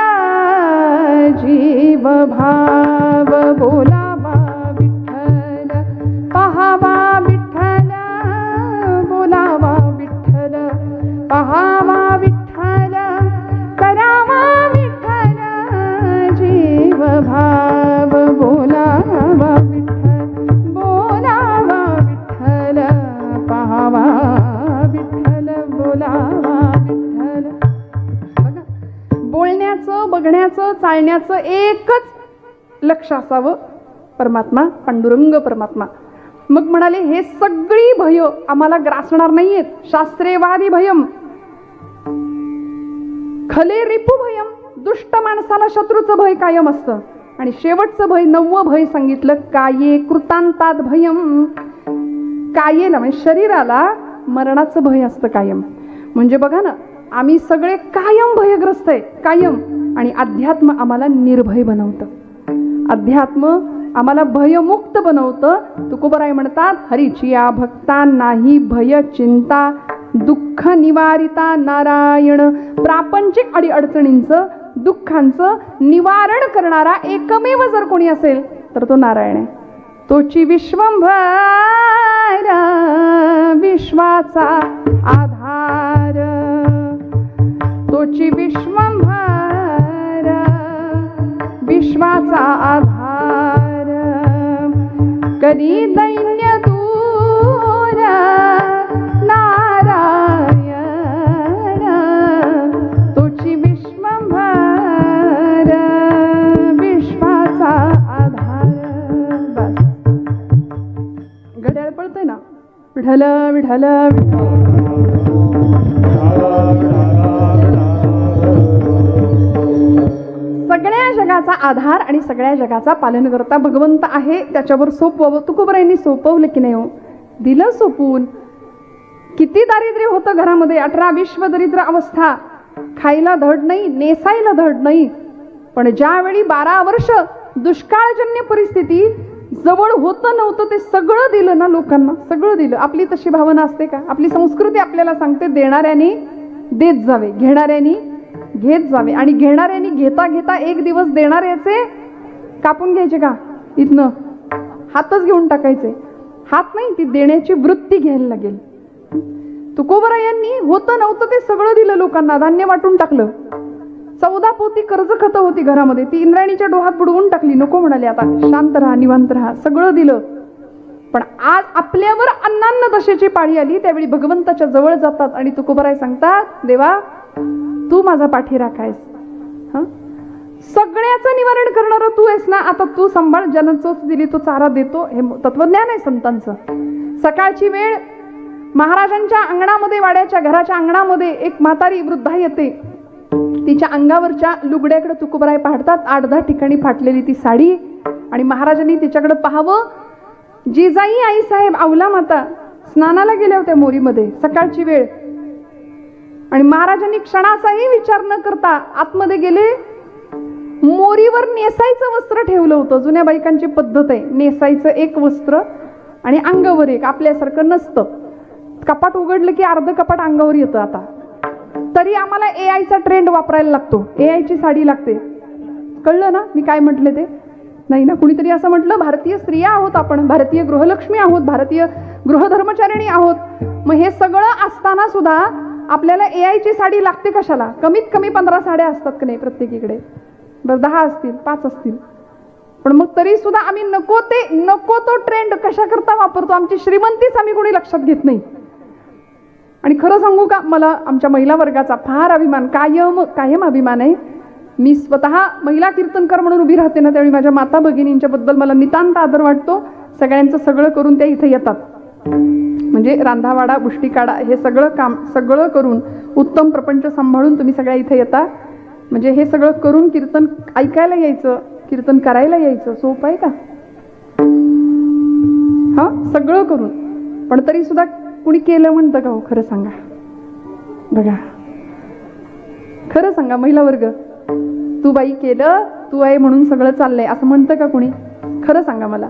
जीव भाव. बोलावा विठ्ठल, पाहावा विठ्ठल, बोलावा विठ्ठल, पाहावा विठ्ठल, करावा विठ्ठल जीव भाव. बोलावा विठ्ठल, बोलावा विठ्ठल, पाहावा विठ्ठल, बोलावा विठ्ठल. बघा, बोलण्याचं, बघण्याचं, चालण्याचं एकच लक्ष असावं. परमात्मा, पांडुरंग परमात्मा. मग म्हणाले हे सगळी भय आम्हाला ग्रासणार नाहीयेत. शास्त्रेवादी भयम, खले रिपू भयम. दुष्ट माणसाला शत्रूचं भय कायम असतं. आणि शेवटचं भय, 9वं भय सांगितलं, काये कृतांतात भयम. कायेला म्हणजे शरीराला मरणाचं भय असतं कायम. म्हणजे बघा ना, आम्ही सगळे कायम भयग्रस्त आहे, कायम. आणि अध्यात्म आम्हाला निर्भय बनवतं. अध्यात्म आम्हाला भयमुक्त बनवतं. तुकोबराय म्हणतात हरीचिया भक्ता नाही भय चिंता, दुःख निवारिता नारायण. प्रापंचिक अडीअडचणींचं, दुःखांचं निवारण करणारा एकमेव जर कोणी असेल तर तो नारायण आहे. तोची विश्वंभर विश्वाचा आधार, तोची विश्वंभर विश्वाचा आधार. कधी दैन्य दूर नारायण, तोची विश्वंभर विश्वाचा आधार. बस घड्याळ पळतंय ना, विठ्ठल विठ्ठल सगळ्या जगाचा आधार आणि सगळ्या जगाचा पालनकर्ता भगवंत आहे. त्याच्यावर सोपवावं. तुकोबरायांनी सोपवलं की नाही हो? दिलं सोपवून. किती दारिद्र्य होतं घरामध्ये, 18-20 दरिद्र अवस्था, खायला धड नाही, नेसायला धड नाही. पण ज्यावेळी 12 वर्ष दुष्काळजन्य परिस्थिती, जवळ होतं नव्हतं ते सगळं दिलं ना लोकांना, सगळं दिलं. आपली तशी भावना असते का? आपली संस्कृती आपल्याला सांगते देणाऱ्याने देत जावे, घेणाऱ्याने घेत जावे. आणि घेणाऱ्याने घेता घेता एक दिवस देणाऱ्याचे कापून घ्यायचे का इथनं, हातच घेऊन टाकायचे. हात नाही, ती देण्याची वृत्ती घ्यायला लागेल. तुकोबरायांनी होतं नव्हतं ते सगळं दिलं लोकांना, धान्य वाटून टाकलं. 14 पोती कर्ज खत होती घरामध्ये, ती इंद्राणीच्या डोहात बुडवून टाकली. नको म्हणाले, आता शांत राहा, निवांत राहा. सगळं दिलं. पण आज आपल्यावर अन्नान्न दशेची पाळी आली. त्यावेळी भगवंताच्या जवळ जातात आणि तुकोबराय सांगतात, देवा तू माझा पाठी राखायस. सगळ्याचं निवारण करणारं तू आहेस ना, आता तू सांभाळ. ज्यानं चोच दिली तो चारा देतो. हे तत्वज्ञान आहे संतांचं. सकाळची वेळ महाराजांच्या अंगणामध्ये, वाड्याच्या घराच्या अंगणामध्ये एक म्हातारी वृद्धा येते. तिच्या अंगावरच्या लुगड्याकडे तुकोबराय पाहतात. 8-10 ठिकाणी फाटलेली ती साडी. आणि महाराजांनी तिच्याकडे पाहावं. जिजाई आई साहेब आवला माता स्नानाला गेल्या होत्या मोरीमध्ये, सकाळची वेळ. आणि महाराजांनी क्षणाचाही विचार न करता आतमध्ये गेले. मोरीवर नेसायचं वस्त्र ठेवलं होतं. जुन्या बायकांची पद्धत आहे, नेसायचं एक वस्त्र आणि अंगावर एक. आपल्यासारखं नसतं. कपाट उघडलं की अर्ध कपाट अंगावर येतं. आता तरी आम्हाला AI चा ट्रेंड वापरायला लागतो. AI ची साडी लागते. कळलं ना मी काय म्हटले ते? नाही ना? कुणीतरी असं म्हटलं, भारतीय स्त्रिया आहोत आपण, भारतीय गृहलक्ष्मी आहोत, भारतीय गृहधर्मचारिणी आहोत. मग हे सगळं असताना सुद्धा आपल्याला AI ची साडी लागते कशाला? कमीत कमी 15 साड्या असतात की नाही प्रत्येकीकडे? बरं 10 असतील, 5 असतील. पण मग तरी सुद्धा आम्ही नको तो ट्रेंड कशा करता वापरतो? आमची श्रीमंतीच आम्ही कोणी लक्षात घेत नाही. आणि खरं सांगू का, मला आमच्या महिला वर्गाचा फार अभिमान, कायम अभिमान आहे. मी स्वतः महिला कीर्तनकार म्हणून उभी राहते ना, त्यावेळी माझ्या माता भगिनींच्या बद्दल मला नितांत आदर वाटतो. सगळ्यांचं सगळं करून त्या इथे येतात, म्हणजे रांधावाडा बुष्टीकाडा हे सगळं काम सगळं करून उत्तम प्रपंच सांभाळून तुम्ही सगळ्या इथे येता. म्हणजे हे सगळं करून कीर्तन ऐकायला यायचं, कीर्तन करायला यायचं सोपं आहे का? हा, सगळं करून. पण तरी सुद्धा कुणी केलं म्हणतं का हो? खरं सांगा बघा, खरं सांगा महिला वर्ग, तू बाई केलं, तू आहे म्हणून सगळं चाललंय असं म्हणतं का कुणी? खरं सांगा मला,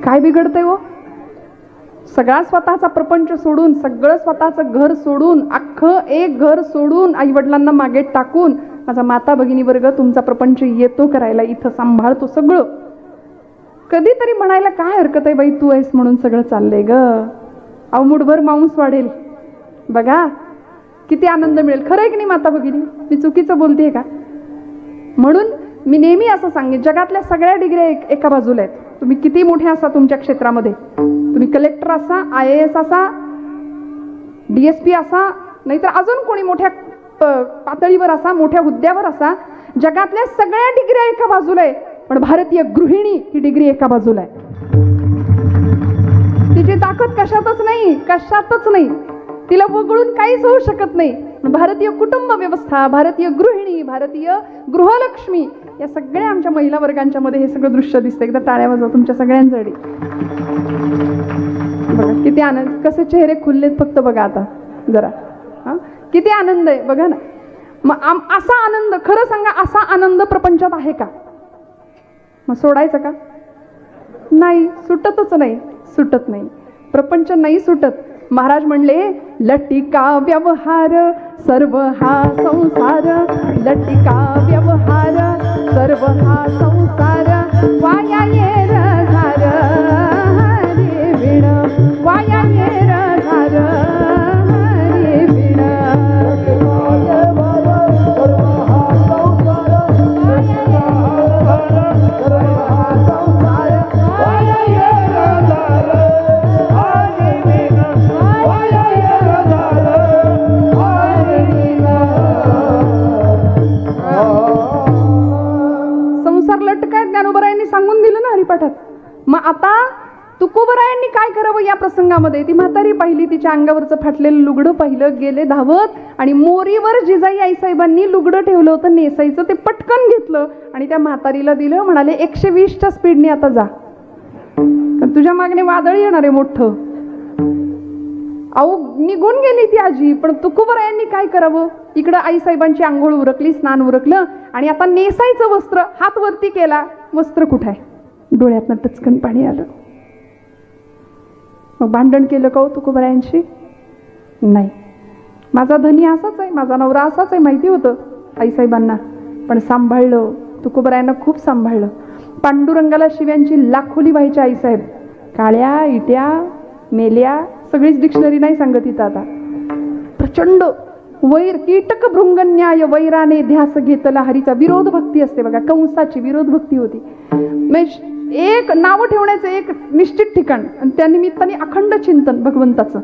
काय बिघडतंय हो? सगळा स्वतःचा प्रपंच सोडून, सगळं स्वतःचं घर सोडून, अख्खं एक घर सोडून, आई वडिलांना मागे टाकून माझा माता भगिनी वर्ग तुमचा प्रपंच येतो करायला, इथं सांभाळतो सगळं. कधीतरी म्हणायला काय हरकत आहे बाई, तू आहेस म्हणून सगळं चाललंय ग. अहो मुठभर मांस वाढेल बघा, किती आनंद मिळेल. खरं आहे की नाही माता भगिनी? मी चुकीचं बोलतेय का? म्हणून मी नेहमी असं सांगेन, जगातल्या सगळ्या डिग्र्या एका बाजूला आहेत. तुम्ही किती मोठे असा तुमच्या क्षेत्रामध्ये, तुम्ही कलेक्टर असा, IAS असा, DSP असा, नाहीतर अजून कोणी मोठ्या पातळीवर असा, मोठ्या हुद्द्यावर असा, जगातल्या सगळ्या डिग्र्या एका बाजूला आहे. पण भारतीय गृहिणी ही डिग्री एका बाजूला आहे. तिची ताकद कशातच नाही, कशातच नाही. तिला वगळून काहीच होऊ शकत नाही. भारतीय कुटुंब व्यवस्था, भारतीय गृहिणी, भारतीय गृहलक्ष्मी, या सगळ्या आमच्या महिला वर्गांच्या मध्ये हे सगळं दृश्य दिसतं. एकदा टाळ्या वाजवा तुमच्या सगळ्यांसाठी. बघा किती आनंद, कसे चेहरे खुललेत फक्त बघा आता जरा. हा, किती आनंद आहे बघा ना. मग असा आनंद, खरं सांगा, असा आनंद प्रपंचात आहे का? मग सोडायचं का? नाही, सुटतच नाही, सुटत नाही. प्रपंच नाही सुटत. महाराज म्हणले, लटिका व्यवहार सर्व हा संसार, लटिका व्यवहार सर्व हा संसार, वाया येर झार हरी विण, वाया येर झार हरी विण. ज्ञानोबरायांनी सांगून दिलं ना हरिपाठात. मग आता तुकोबरायांनी काय करावं या प्रसंगामध्ये? ती म्हातारी पाहिली, तिच्या अंगावरचं फाटलेलं लुगडं पाहिलं, गेले धावत आणि मोरीवर जिजाई आईसाहेबांनी लुगडं ठेवलं होतं नेसायचं, ते पटकन घेतलं आणि त्या म्हातारीला दिलं. म्हणाले 120च्या स्पीडने आता जा, तुझ्या मागणे वादळ येणार आहे मोठं. अहो निघून गेली ती आजी. पण तुकोबरायांनी काय करावं? इकडं आईसाहेबांची आंघोळ उरकली, स्नान उरकलं आणि आता नेसायचं वस्त्र, हात वरती केला, वस्त्र कुठं आहे? डोळ्यातनं टचकन पाणी आलं. मग भांडण केलं का हो तुकोबरायांशी? नाही. माझा धनी असाच आहे, माझा नवरा असाच आहे माहिती होतं आईसाहेबांना, पण सांभाळलं. तुकोबरायांना खूप सांभाळलं. पांडुरंगाला शिव्यांची लाखोली व्हायच्या आईसाहेब. काळ्या इट्या मेल्या, सगळीच डिक्शनरी नाही सांगत इथं आता. प्रचंड वैर, कीटक भृंगन्याय वैराने ध्यास घेतला हरीचा. विरोध भक्ती असते बघा, कंसाची विरोध भक्ती होती. एक नाव ठेवण्याचं एक निश्चित ठिकाण आणि त्या निमित्ताने अखंड चिंतन भगवंताचं.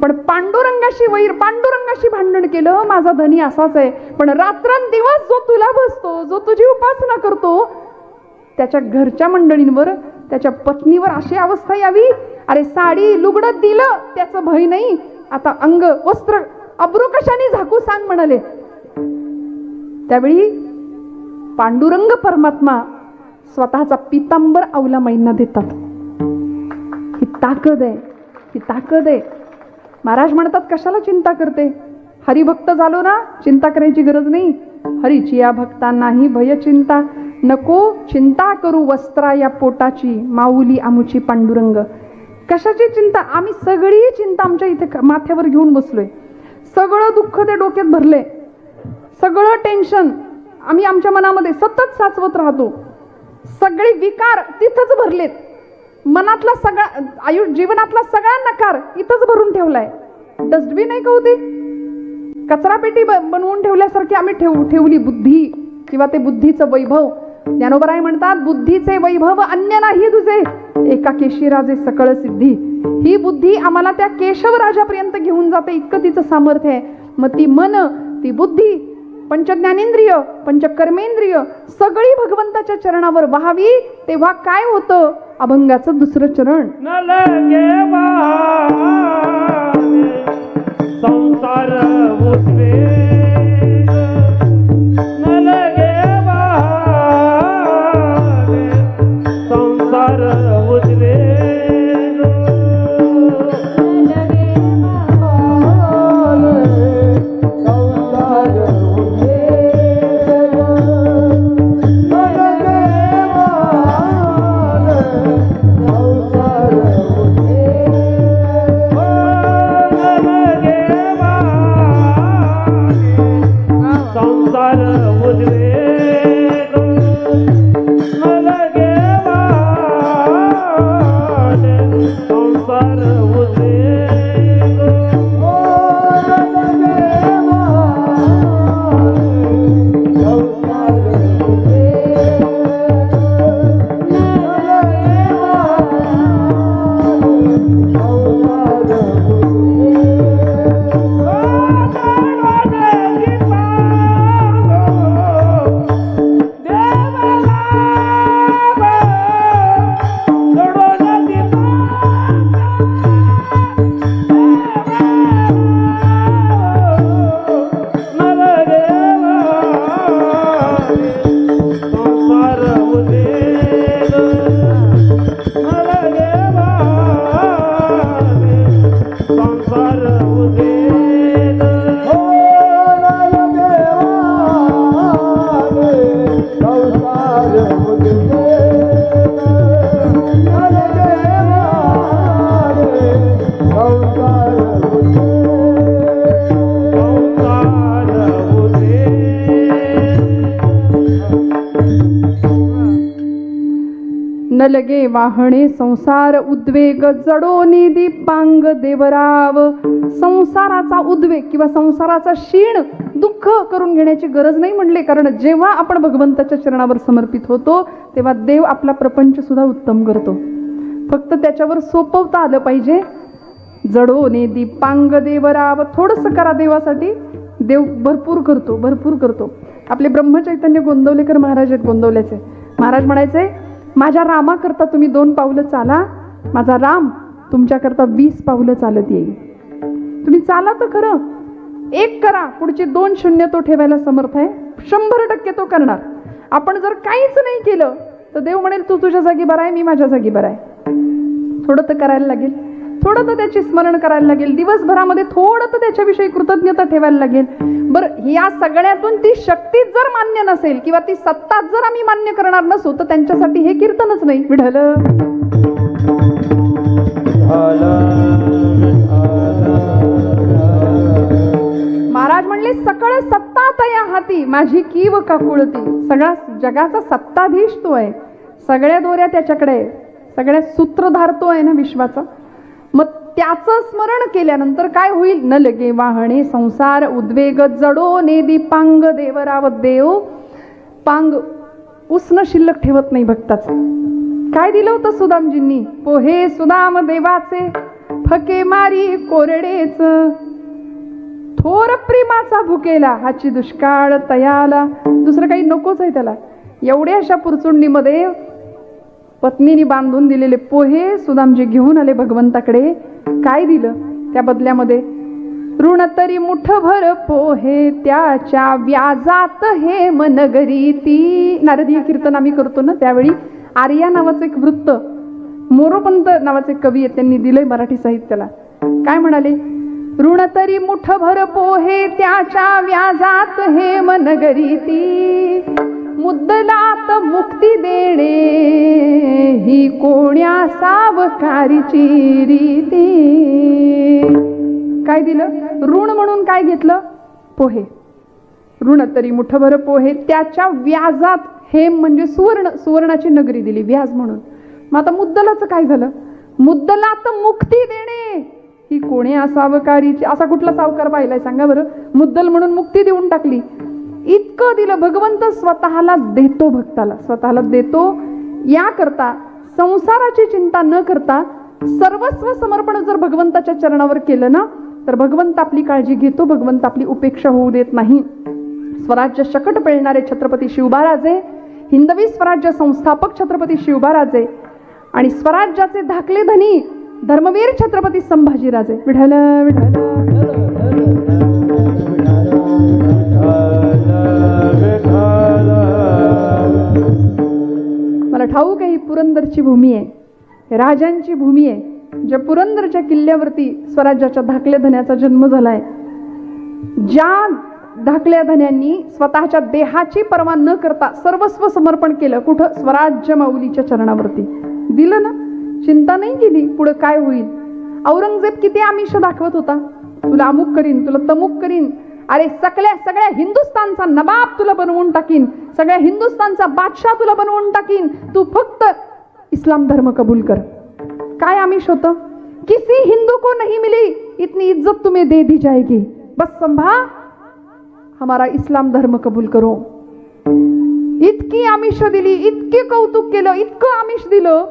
पण पांडुरंगाशी वैर, पांडुरंगाशी भांडण केलं. माझा धनी असाच आहे, पण रात्रंदिवस जो तुला बसतो, जो तुझी उपासना करतो, त्याच्या घरच्या मंडळींवर, त्याच्या पत्नीवर अशी अवस्था यावी. अरे साडी लुगडं दिलं त्याचं भय नाही, आता अंग वस्त्र अब्रू कशाने झाकू सांग म्हणाले. त्यावेळी पांडुरंग परमात्मा स्वतःचा पितांबर अवलामाईंना देतात. ही ताकद आहे, ही ताकद आहे. महाराज म्हणतात कशाला चिंता करते? हरिभक्त झालो ना, चिंता करायची गरज नाही. हरीची या भक्तांनाही भय चिंता, नको चिंता करू वस्त्रा या पोटाची, माऊली आमुची पांडुरंग. कशाची चिंता? आम्ही सगळी चिंता आमच्या इथे माथ्यावर घेऊन बसलोय. सगळं दुःख ते डोक्यात भरले, सगळं टेन्शन आम्ही आमच्या मनामध्ये सतत साचवत राहतो. सगळे विकार तिथंच भरलेत. मनातला सगळा जीवनातला सगळा नकार इथंच भरून ठेवलाय. डस्टबिन नाही का होती, कचरा पेटी बनवून ठेवल्यासारखी आम्ही ठेवली बुद्धी किंवा ते बुद्धीचं वैभव. ज्ञानोबराय म्हणतात, बुद्धीचे वैभव अन्य नाही तुझे, एका केशीराजे सकळ सिद्धी. ही बुद्धी आम्हाला त्या केशवराजापर्यंत घेऊन जाते, इतकं तिचं सामर्थ्य आहे. मग ती मन, ती बुद्धी, पंचज्ञानेंद्रिय, पंचकर्मेंद्रिय सगळी भगवंताच्या चरणावर व्हावी. तेव्हा काय होतं? अभंगाचं दुसरं चरण. न लगे संसार उद्वेग, न लगे संसार उद्वेग. न लगे वाहणे संसार उद्वेग, जडो निधी पांग देवराव. संसाराचा उद्वेग किंवा संसाराचा क्षीण दुःख करून घेण्याची गरज नाही म्हणले, कारण जेव्हा आपण भगवंताच्या चरणावर समर्पित होतो तेव्हा देव आपला प्रपंच सुद्धा उत्तम करतो. फक्त त्याच्यावर सोपवता आलं पाहिजे. जडो निधी पांग देवराव, थोडंसं करा देवासाठी, देव भरपूर करतो, भरपूर करतो. आपले ब्रह्मचैतन्य गोंदवलेकर महाराज आहेत, गोंदवल्याचे महाराज म्हणायचे, माझ्या रामाकरता तुम्ही 2 पावलं चाला, माझा राम तुमच्याकरता 20 पावलं चालत येईल. तुम्ही चाला तर खरं, 1 करा, पुढची 2 शून्य तो ठेवायला समर्थ आहे, 100% तो करणार. आपण जर काहीच नाही केलं तर देव म्हणेल तू तुझ्या जागी बरा आहे, मी माझ्या जागी बरा आहे. थोडं तर करायला लागेल, थोडं तर त्याची स्मरण करायला लागेल, दिवसभरामध्ये थोडं तर त्याच्याविषयी कृतज्ञता ठेवायला लागेल. बरं, या सगळ्यातून ती शक्तीच जर मान्य नसेल किंवा ती सत्ताच जर आम्ही मान्य करणार नसू तर त्यांच्यासाठी हे कीर्तनच नाही. विढल महाराज म्हणले, सकळ सत्ता तया हाती, माझी कीव काकुळती. सगळ्या जगाचा सत्ताधीश तो आहे, सगळ्या दोऱ्या त्याच्याकडे आहे, सगळ्या सूत्रधार तो आहे ना विश्वाचा. मग त्याचं स्मरण केल्यानंतर काय होईल? न लगे वाहणे संसार उद्वेग, जडो नेदी पांग देवराव. देव पांग उष्ण शिल्लक ठेवत नाही भक्ताचं. काय दिलं होतं सुदामजींनी? पोहे सुदाम देवाचे, फके मारी कोरडेच, थोर प्रेमाचा भुकेला, हाची दुष्काळ तयाला. दुसरं काही नकोच आहे त्याला. एवढ्या अशा पुरचुंडीमध्ये पत्नीने बांधून दिलेले पोहे सुदामजी घेऊन आले भगवंताकडे. काय दिलं त्या बदल्यामध्ये? ऋण तरी मुठभर पोहे, त्याच्या व्याजात हे मनगरी ती. नारदीय कीर्तन आम्ही करतो ना, त्यावेळी आर्या नावाचं एक वृत्त, मोरोपंत नावाचे कवी आहेत, त्यांनी दिलंय मराठी साहित्याला. काय म्हणाले? ऋण तरी मुठभर पोहे, त्याच्या व्याजात हे मनगरी ती. मुद्दलात मुक्ती देणे, ही कोण्या सावकारीची रीती. काय दिलं? ऋण म्हणून काय घेतलं? पोहे. ऋण तरी मुठभर पोहे, त्याच्या व्याजात, हे म्हणजे सुवर्ण, सुवर्णाची नगरी दिली व्याज म्हणून. मग आता मुद्दलाचं काय झालं? मुद्दलात मुक्ती देणे, ही कोण्या सावकारीची. असा कुठला सावकार पाहिलाय सांगा बरं? मुद्दल म्हणून मुक्ती देऊन टाकली. इतकं दिलं. भगवंत स्वतःला देतो भक्ताला, स्वतःला देतो. याकरता संसाराची चिंता न करता सर्वस्व समर्पण जर भगवंताच्या चरणावर केलं ना, तर भगवंत आपली काळजी घेतो, भगवंत आपली उपेक्षा होऊ देत नाही. स्वराज्य शकट पेळणारे छत्रपती शिवबाराजे, हिंदवी स्वराज्य संस्थापक छत्रपती शिवबाराजे आणि स्वराज्याचे धाकले धनी धर्मवीर छत्रपती संभाजीराजे. विठ्ठल विठ्ठल. मला ठाऊक आहे ही पुरंदरची भूमी आहे, राजांची भूमी आहे. ज्या पुरंदरच्या किल्ल्यावरती स्वराज्याच्या धाकल्या धन्याचा जन्म झालाय, ज्या धाकल्या धन्यांनी स्वतःच्या देहाची पर्वा न करता सर्वस्व समर्पण केलं. कुठं? स्वराज्य माऊलीच्या चरणावरती दिलं ना, चिंता नाही केली पुढे काय होईल. औरंगजेब किती आमिष दाखवत होता, तुला अमुक करीन, तुला तमुक करीन, अरे सगळ्या हिंदुस्थानचा नवाब तुला बनवून टाकीन, सगळ्या हिंदुस्थानचा बादशाह तुला बनवून टाकीन, तू फक्त इस्लाम धर्म कबूल कर. काय आमिष होतं? किसी हिंदू को नहीं मिली इतनी इज्जत तुम्हें दे दी जाएगी, बस संभा हमारा इस्लाम धर्म कबूल करो. इतकी आमिष दिली, इतके कौतुक केलं, इतकं आमिष दिलं.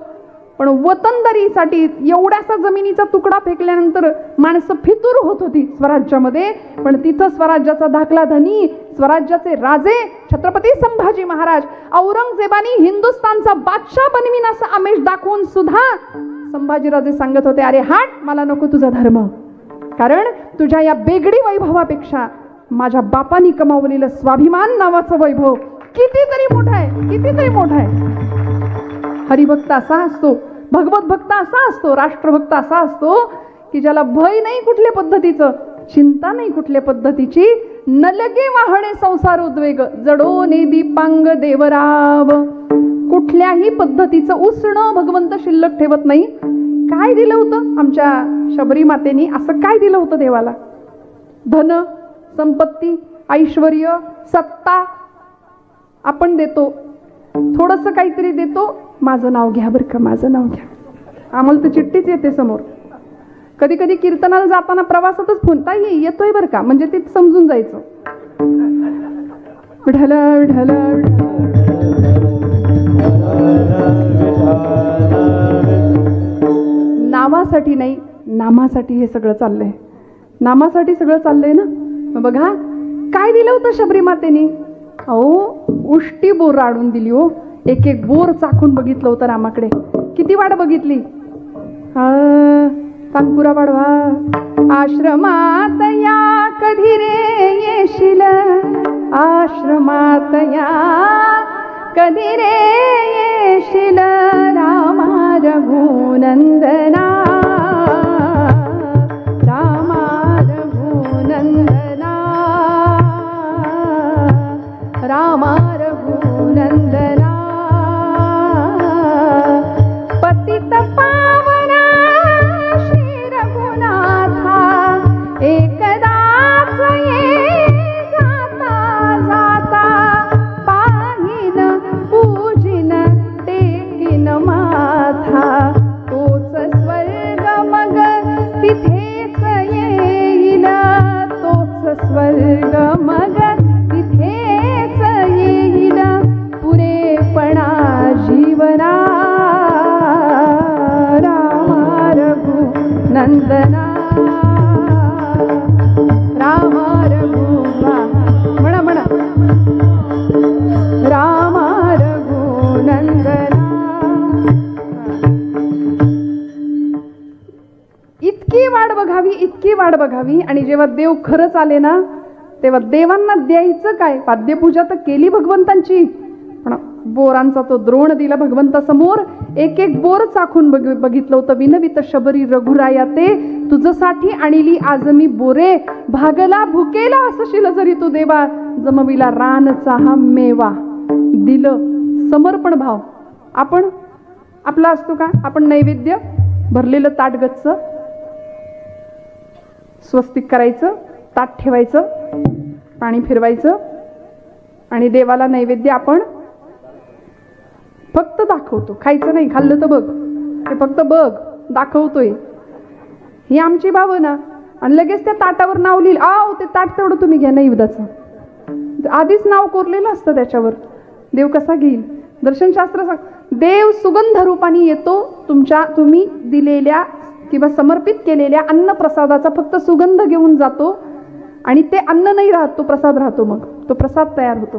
पण वतनदारीसाठी एवढ्यासा जमिनीचा तुकडा फेकल्यानंतर माणसं फितूर होत होती स्वराज्यामध्ये. पण तिथं स्वराज्याचा धाकला धनी, स्वराज्याचे राजे छत्रपती संभाजी महाराज, औरंगजेबानी हिंदुस्थानचा बादशाह बनवीन असं आमिष दाखवून सुद्धा संभाजीराजे सांगत होते, अरे हाट, मला नको तुझा धर्म, कारण तुझ्या या बेगडी वैभवापेक्षा माझ्या बापानी कमावलेलं स्वाभिमान नावाचं वैभव कितीतरी मोठं आहे, कितीतरी मोठं आहे. हरिभक्त असा असतो, भगवत भक्त असा असतो, राष्ट्रभक्त असा असतो की ज्याला भय नाही कुठल्या पद्धतीचं, चिंता नाही कुठल्या पद्धतीची. न लगे वाहणे संसार उद्वेग, जडो ने दीपांग देवराव. कुठल्याही पद्धतीचं उसणं भगवंत शिल्लक ठेवत नाही. काय दिलं होतं आमच्या शबरी मातेनी? असं काय दिलं होतं देवाला? धन, संपत्ती, ऐश्वर्य, सत्ता आपण देतो, थोडंसं काहीतरी देतो, माझं नाव घ्या बरं का, माझं नाव घ्या. आम्हाला तर चिठ्ठीच येते समोर. कधी कधी कीर्तनाला जाताना प्रवासातच फोन, ताई येतोय बरं का, म्हणजे ते समजून जायचं. विठ्ठल विठ्ठल नावासाठी नाही, नामासाठी हे सगळं चाललंय, नामासाठी सगळं चाललंय ना. मग बघा काय दिलं होतं शबरी मातेने. अहो उष्टी बोर आडून दिली हो. एक एक बोर चाखून बघितलं होतं रामाकडे. किती वाट बघितली, तानपुरा वाढवा. आश्रमात या कधी रे येशील, आश्रमात या कधी रे येशील, रामा रघुनंदना, रामा रघुनंदना, रामा रघुनंदना. पतित पावना श्री रघुनाथा, एकदाच ये जाता जाता, पाहिन पूजिन टेकिन माथा. तोच स्वर्ग मग तिथेच येईल, तोच स्वर्ग मग तिथेच येईल, पुरेपणा जीवना, रामा रघुनंदना, रामा रघुवा. म्हणा म्हणा, रामा रघुनंदना. इतकी वाट बघावी, इतकी वाट बघावी. आणि जेव्हा देव खरंच आले ना, तेव्हा देवांना द्यायचं काय? वाद्यपूजा तर केली भगवंतांची, पण बोरांचा तो द्रोण दिला भगवंतासमोर. एक एक बोर चाखून बघितलं होतं. विनवित शबरी रघुराया ते, तुझसाठी आणली आज मी बोरे, भागला भुकेला असशील जरी तू देवा, जमविला रानचा हा मेवा. दिलं समर्पण भाव. आपण आपला असतो का? आपण नैवेद्य भरलेलं ताट गच्च, स्वस्तिक करायचं, ताट ठेवायचं, पाणी फिरवायचं आणि देवाला नैवेद्य आपण फक्त दाखवतो. खायचं नाही, खाल्लं तर बघ, ते फक्त बघ, दाखवतोय. ही आमची भावना. आणि लगेच त्या ताटावर नाव लिहिलं, आव ते ताट तेवढं तुम्ही घ्या नैवेद्याचं. आधीच नाव कोरलेलं असतं त्याच्यावर. देव कसा घेईल? दर्शनशास्त्र सांग, देव सुगंध रूपाने येतो. तुम्ही दिलेल्या किंवा समर्पित केलेल्या अन्न प्रसादाचा फक्त सुगंध घेऊन जातो आणि ते अन्न नाही राहत, तो प्रसाद राहतो. मग तो प्रसाद तयार होतो.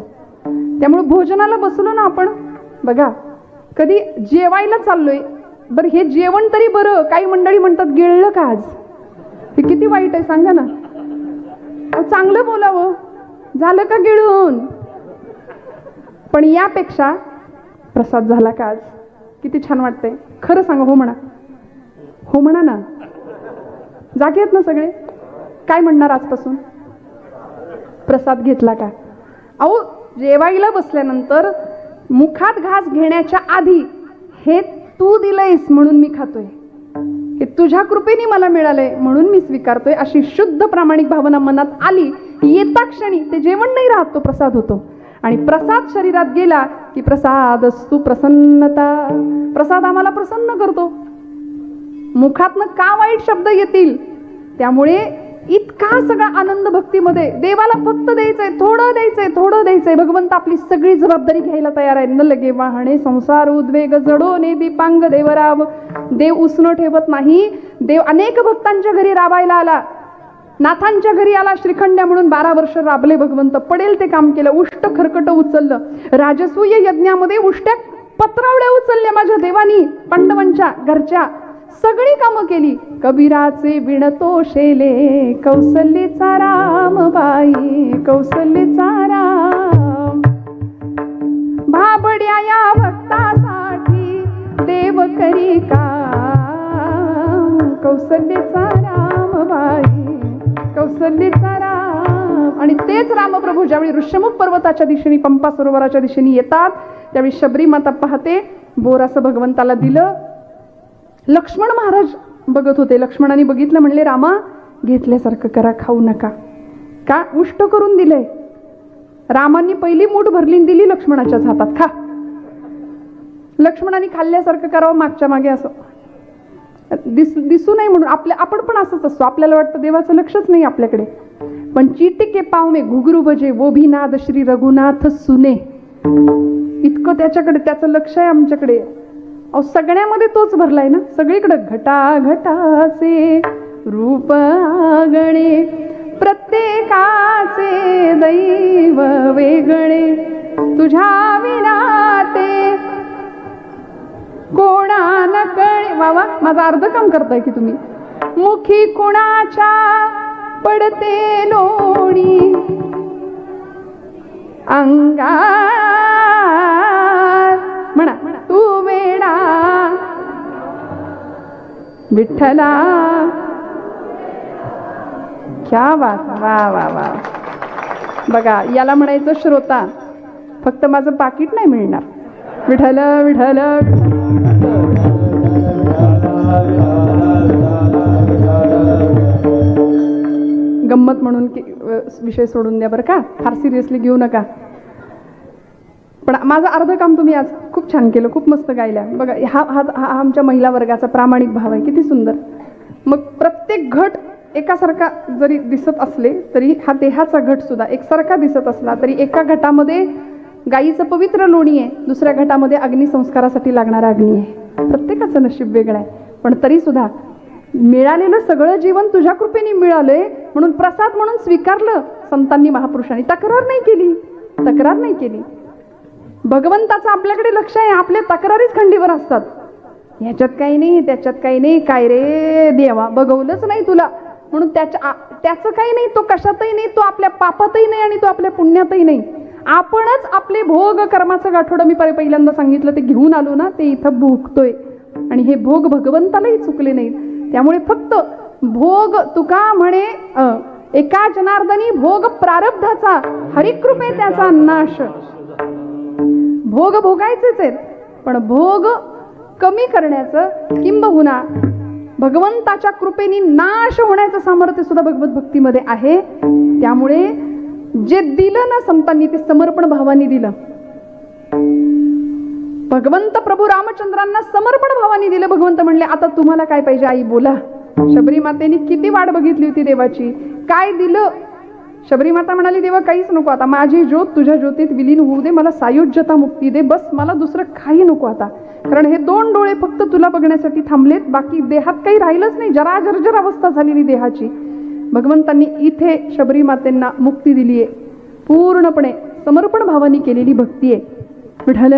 त्यामुळे भोजनाला बसलो ना आपण, बघा कधी जेवायला चाललोय, बरं हे जेवण तरी बरं, काही मंडळी म्हणतात गिळलं का आज? हे किती वाईट आहे सांगा ना. चांगलं बोलावं, झालं का गिळून? पण यापेक्षा प्रसाद झाला का आज? किती छान वाटतंय. खरं सांगा, हो म्हणा, हो म्हणा ना. जागे आहेत ना सगळे? काय म्हणणार आजपासून? प्रसाद घेतला का? अहो जेवायला बसल्यानंतर मुखात घास घेण्याच्या आधी हे तू दिलंयस म्हणून मी खातोय, हे तुझ्या कृपेने मला मिळालंय म्हणून मी स्वीकारतोय, अशी शुद्ध प्रामाणिक भावना मनात आली, येता क्षणी ते जेवण नाही राहत, तो प्रसाद होतो. आणि प्रसाद शरीरात गेला की प्रसाद असतो प्रसन्नता. प्रसाद आम्हाला प्रसन्न करतो. मुखातनं का वाईट शब्द येतील, त्यामुळे इतका सगळा आनंद भक्तीमध्ये. देवाला फक्त द्यायचंय, थोडं द्यायचंय, थोडं द्यायचंय. भगवंत आपली सगळी जबाबदारी घ्यायला तयार आहे. न लगे वाहणे संसार उद्वेग जडो ने दीपांग देवराव. देव उसनं ठेवत नाही. देव अनेक भक्तांच्या घरी राबायला आला, नाथांच्या घरी आला श्रीखंड्या म्हणून. 12 वर्ष राबले भगवंत, पडेल ते काम केलं. उष्ट खरकट उचललं. राजसूय यज्ञामध्ये उष्ट्या पत्रावळ्या उचलल्या माझ्या देवानी. पांडवांच्या घरच्या सगळी कामं केली. कबीराचे विणतो शेले, कौसल्येचा राम बाई, कौसल्येचा राम. भाबड्या या भक्तासाठी देव करी काम, कौसल्येचा राम बाई, कौसल्येचा राम. आणि तेच रामप्रभू ज्यावेळी ऋष्यमुख पर्वताच्या दिशेने, पंपा सरोवराच्या दिशेने येतात, त्यावेळी शबरी माता पाहते, बोरासं भगवंताला दिलं. लक्ष्मण महाराज बघत होते. लक्ष्मणाने बघितलं, म्हणले रामा घेतल्यासारखं करा, खाऊ नका. का? उष्ट करून दिलंय. रामांनी पहिली मूठ भरली दिली लक्ष्मणाच्याच हातात, खा. लक्ष्मणाने खाल्ल्यासारखं करावं, मागच्या मागे असं दिसू नये म्हणून. आपण पण असंच असतो. आपल्याला वाटतं देवाचं लक्षच नाही आपल्याकडे. पण चीटिके पाव में घुघरू बजे वो भी नाद श्री रघुनाथ सुने. इतकं त्याच्याकडे, त्याचं लक्ष आहे आमच्याकडे. अहो सगळ्यामध्ये तोच भरलाय ना. सगळीकडे घटा घटाचे रूप आगळे, प्रत्येकाचे दैव वेगळे, तुझ्या विना ते कोणा न कळे. वावा, माझं अर्ध काम करताय की तुम्ही. मुखी कोणाच्या पडते लोणी, अंगार म्हणा तू वेडा विठ्ठला. क्या बात. वा वा वा. बघा, याला म्हणायचं श्रोता. फक्त माझं पाकिट नाही मिळणार. विठ्ठल विठ्ठल. गंमत म्हणून विषय सोडून द्या बरं का, फार सिरियसली घेऊ नका. पण माझं अर्ध काम तुम्ही आज खूप छान केलं, खूप मस्त गायल्या. बघा, हा आमच्या महिला वर्गाचा प्रामाणिक भाव आहे. किती सुंदर. मग प्रत्येक घट एकासारखा जरी दिसत असले तरी हा देहाचा घट सुद्धा एकसारखा दिसत असला तरी एका घटामध्ये गायीचं पवित्र लोणी आहे, दुसऱ्या घटामध्ये अग्निसंस्कारासाठी लागणारा अग्नी आहे. प्रत्येकाचं नशीब वेगळं आहे. पण तरी सुद्धा मिळालेलं सगळं जीवन तुझ्या कृपेने मिळालंय म्हणून प्रसाद म्हणून स्वीकारलं संतांनी, महापुरुषांनी. तक्रार नाही केली, तक्रार नाही केली. भगवंताचं आपल्याकडे लक्ष आहे, आपल्या तक्रारीच खंडीवर असतात. ह्याच्यात काही नाही, त्याच्यात काही नाही. काय रे देवा, बघवलंच नाही तुला म्हणून त्याचं काही नाही. तो कशातही नाही, तो आपल्या पापातही नाही आणि तो आपल्या पुण्यातही नाही. आपणच आपले भोग कर्माचं गाठोडं, मी पहिल्यांदा सांगितलं ते घेऊन आलो ना, ते इथं भोगतोय. आणि हे भोग भगवंतालाही चुकले नाहीत. त्यामुळे फक्त भोग, तुका म्हणे एका जनार्दनी भोग प्रारब्धाचा, हरिकृपे त्याचा नाश. भोग भोगायचेच आहेत, पण भोग कमी करण्याचं किंबहुना भगवंताच्या कृपेने नाश होण्याचं सामर्थ्य सुद्धा भगवत भक्तीमध्ये आहे. त्यामुळे जे दिलं ना संतांनी ते समर्पण भावाने दिलं. भगवंत प्रभू रामचंद्रांना समर्पण भावाने दिलं. भगवंत म्हणले, आता तुम्हाला काय पाहिजे आई, बोला. शबरी मातेने किती वाट बघितली होती देवाची. काय दिलं शबरीमाता म्हणाली, देवा काहीच नको आता, माझी ज्योत तुझ्या ज्योतीत विलीन होऊ दे, मला सायुज्यता मुक्ती दे, बस मला दुसरं काही नको आता. कारण हे 2 डोळे फक्त तुला बघण्यासाठी थांबलेत, बाकी देहात काही राहिलंच नाही, जरा जर्जर अवस्था झालेली देहाची. भगवंतांनी इथे शबरीमातेंना मुक्ती दिली आहे. पूर्णपणे समर्पण भावानी केलेली भक्ती आहे. विठ्ठल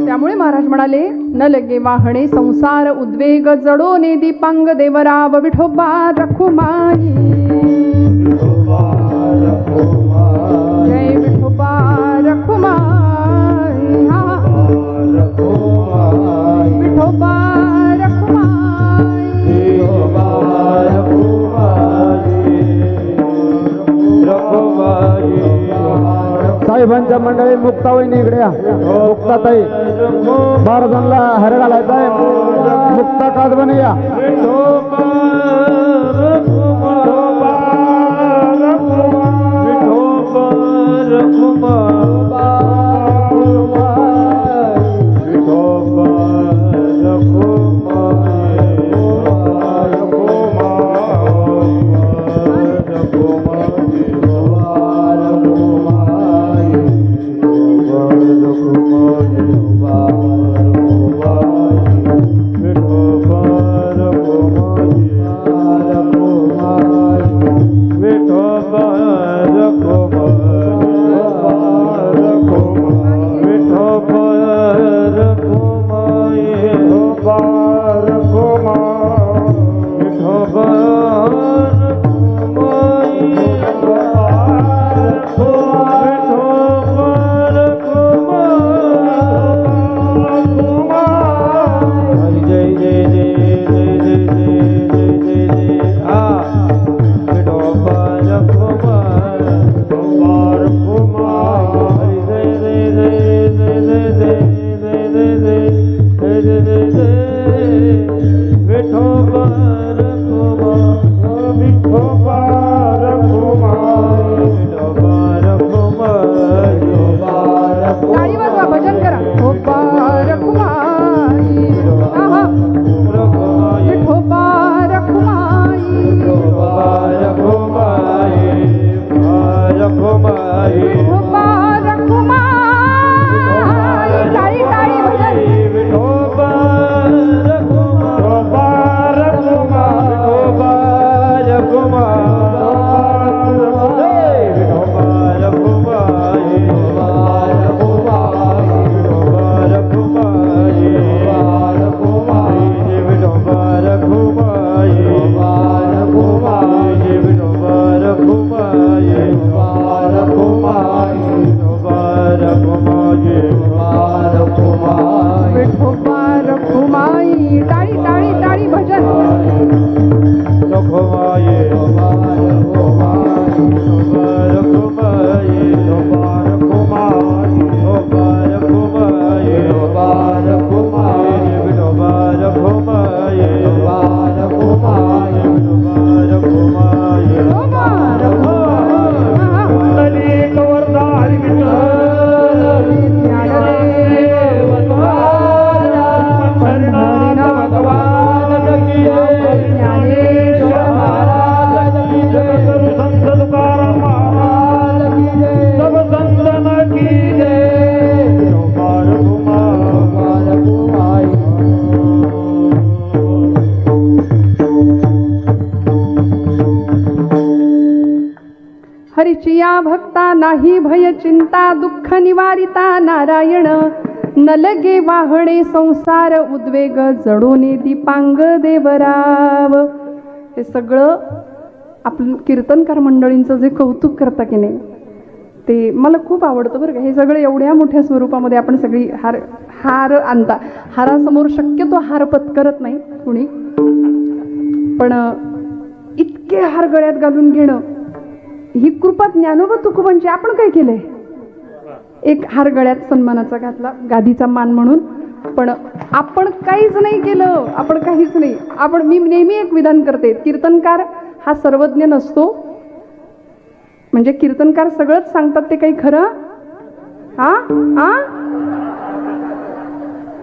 त्यामुळे महाराज म्हणाले, न लगे वाहणे संसार उद्वेग, जडो ने दीपांग देवराव विठोबा रखुमाई. जय विठोबा रखुमाई. विठोबा साहेबांच्या मंडळी मुक्तावहिनी इकडे या. मुक्ताताई महाराजांना हर घालायचा आहे. मुक्ता कादबनी या. टाळी वाजवा, भजन करा. विठोबा रखुमाई. विठोबा रखुमाई. विठोबा रखुमाई. टाळी टाळी भजन. विठोबा रखुमाई. टाळी टाळी टाळी भजन. हरिचिया भक्ता नाही भय चिंता, दुःख निवारिता नारायण. न लगे वाहणे संसार उद्वेग, जडोने दीपांग देवराव. हे सगळं आपलं कीर्तनकार मंडळींचं जे कौतुक करता की नाही, ते मला खूप आवडतं बरं का. हे सगळं एवढ्या मोठ्या स्वरूपामध्ये आपण सगळी हार आणता. हारासमोर शक्यतो हार पत्करत नाही कुणी, पण इतके हार गळ्यात घालून घेणं ही कृपा ज्ञानोबा तुकोबांची. आपण काय केलंय? एक हार गळ्यात सन्मानाचा घातला, गादीचा मान म्हणून, पण आपण काहीच नाही केलं. आपण काहीच नाही. मी नेहमी एक विधान करते, कीर्तनकार हा सर्वज्ञ नसतो. म्हणजे कीर्तनकार सगळंच सांगतात ते काही खरं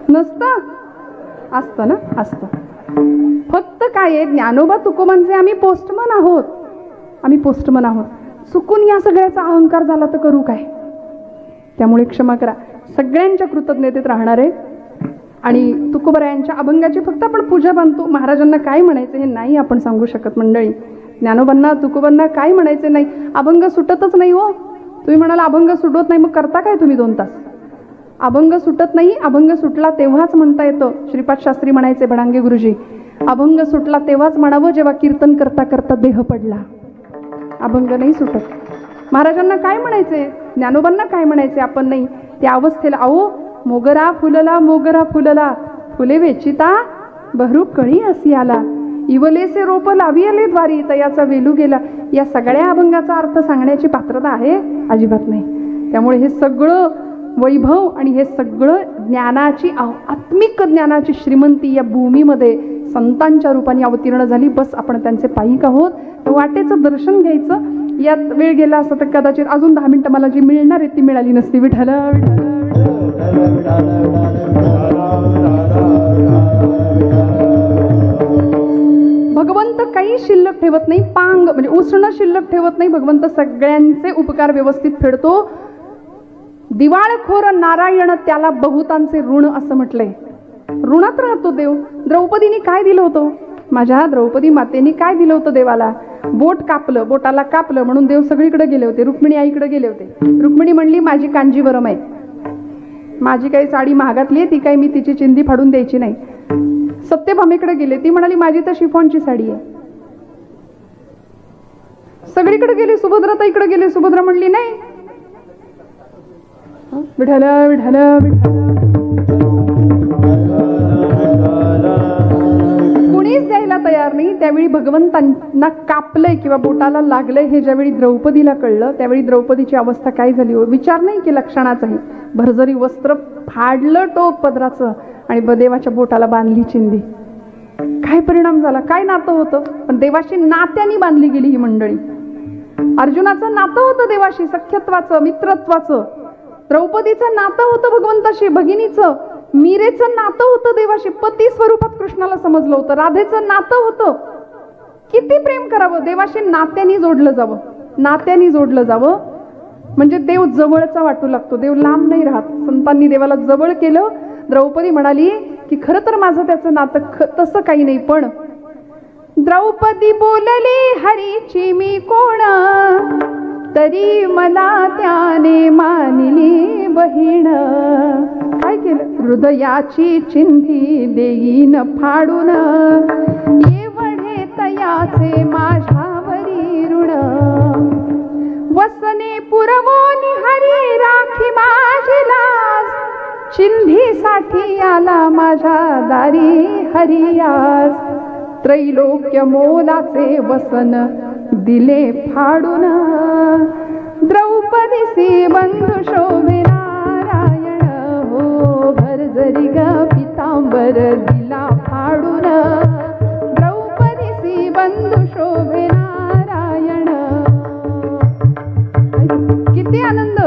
नसतं. असतं ना, असतं. फक्त काय आहे, ज्ञानोबा तुकोबांचे आम्ही पोस्टमन आहोत, आम्ही पोस्टमन आहोत. चुकून या सगळ्याचा अहंकार झाला तर करू काय? त्यामुळे क्षमा करा. सगळ्यांच्या कृतज्ञतेत राहणार आहे. आणि तुकोबरायांच्या अभंगाची फक्त आपण पूजा बांधतो. महाराजांना काय म्हणायचं हे नाही आपण सांगू शकत मंडळी. ज्ञानोबांना तुकोबांना काय म्हणायचे नाही. अभंग सुटतच नाही हो. तुम्ही म्हणाला अभंग सुटत नाही, मग करता काय तुम्ही 2 तास? अभंग सुटत नाही. अभंग सुटला तेव्हाच म्हणता येतं. श्रीपाद शास्त्री म्हणायचे, भडांगे गुरुजी, अभंग सुटला तेव्हाच म्हणावं जेव्हा कीर्तन करता करता देह पडला. अभंग नाही सुटत. महाराजांना काय म्हणायचे, ज्ञानोबांना काय म्हणायचे आपण नाही. त्या अवस्थेला अहो, मोगरा फुलला, मोगरा फुलला, फुले वेचिता बहरू कळी असी आला, इवलेसे रोप लावियले द्वारी, तयाचा वेलू गेला. या सगळ्या अभंगाचा अर्थ सांगण्याची पात्रता आहे? अजिबात नाही. त्यामुळे हे सगळं वैभव आणि हे सगळं ज्ञानाची, आत्मिक ज्ञानाची श्रीमंती या भूमीमध्ये संतांच्या रूपाने अवतीर्ण झाली. बस आपण त्यांचे पायिक आहोत. वाटेचं दर्शन घ्यायचं. यात वेळ गेला असता तर कदाचित अजून 10 मिनिटं मला जी मिळणार आहे ती मिळाली नसती. विठ्ठल भगवंत काही शिल्लक ठेवत नाही. पांग म्हणजे उसणं शिल्लक ठेवत नाही. भगवंत सगळ्यांचे उपकार व्यवस्थित फेडतो. दिवाळखोर नारायण त्याला बहुतांचे ऋण असं म्हटलंय. ऋणात राहतो देव. द्रौपदीने काय दिलं होतं? माझ्या द्रौपदी मातेने काय दिलं होतं देवाला? बोट कापलं, बोटाला कापलं म्हणून देव सगळीकडे गेले होते. रुक्मिणी आईकडे गेले होते. रुक्मिणी म्हणली माझी कांजीवरम आहे, माझी काही साडी महागातली आहे, ती काही मी तिची चिंधी फाडून द्यायची नाही. सत्यभामेकडे गेले, ती म्हणाली माझी तर शिफॉनची साडी आहे. सगळीकडे गेले. सुभद्राताईकडे गेले, सुभद्रा म्हणली नाही. विठ्ठल विठ्ठल विठ्ठल. कुणीच द्यायला तयार नाही. त्यावेळी भगवंतांना कापलंय किंवा बोटाला लागलंय हे ज्यावेळी द्रौपदीला कळलं, त्यावेळी द्रौपदीची अवस्था काय झाली हो? विचार नाही केला क्षणाचाही. भरजरी वस्त्र फाडलं टोक पदराचं आणि देवाच्या बोटाला बांधली चिंधी. काय परिणाम झाला? काय नातं होतं? पण देवाशी नात्याने बांधली गेली ही मंडळी. अर्जुनाचं नातं होतं देवाशी, सख्यत्वाचं, मित्रत्वाचं. द्रौपदीचं नातं होतं भगवंताशी, भगिनीचं. मीरेचं नातं होतं देवाशी, पती स्वरूपात कृष्णाला समजलं होतं. राधेचं नातं होतं. किती प्रेम करावं देवाशी, नात्याने जोडलं जावं, नात्याने जोडलं जावं. म्हणजे देव जवळचा वाटू लागतो, देव लांब नाही राहत. संतांनी देवाला जवळ केलं. द्रौपदी म्हणाली की खरं तर माझं त्याचं नातं तसं काही नाही. पण द्रौपदी बोलली हरीची मी कोण, तरी मला त्याने मानली बहीण. काय केलं? हृदयाची चिंधी देईन फाडून, एवढे तयाचे माझ्यावरी ऋण. वसने पुरवोनी हरी राखी माझी लाज, चिंधीसाठी आला माझ्या दारी हरी आज. त्रैलोक्य मोलाचे वसन दिले फाडून, द्रौपदीसी बंधू शोभे नारायण. हो भरजरी ग पितांबर दिला फाडून, द्रौपदीसी बंधू शोभे नारायण. किती आनंद.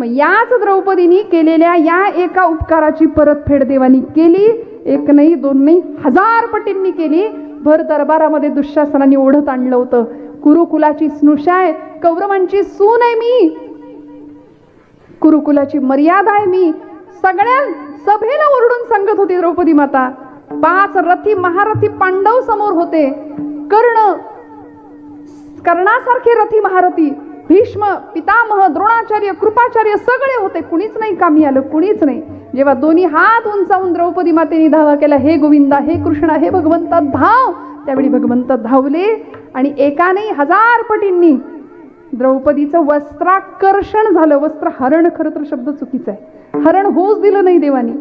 मग याच द्रौपदीने केलेल्या या एका उपकाराची परतफेड देवानी केली. एक नाही, 2 नाही, 1000 पटींनी केली. भर दरबारामध्ये दुःशासनाने ओढत आणलं होतं. कुरुकुलाची स्नुषा आहे, कौरवांची सून आहे मी, कुरुकुलाची मर्यादा आहे मी. सगळ्या सभेला ओरडून सांगत होती द्रौपदी माता. 5 रथी महारथी पांडव समोर होते. कर्णासारखे रथी महारथी, भीष्म, पितामह, द्रोणाचार्य, कृपाचार्य सगळे होते. कुणीच नाही कामी आलं, कुणीच नाही. जेव्हा दोन्ही हात उंचावून द्रौपदी मातेने धावा केला, हे गोविंदा, हे कृष्णा, हे भगवंता धाव, त्यावेळी भगवंत धावले आणि एका नाही 1000 पटींनी द्रौपदीचं वस्त्राकर्षण झालं. वस्त्रहरण खरं तर शब्द चुकीचा आहे. हरण होऊच दिलं नाही देवानी,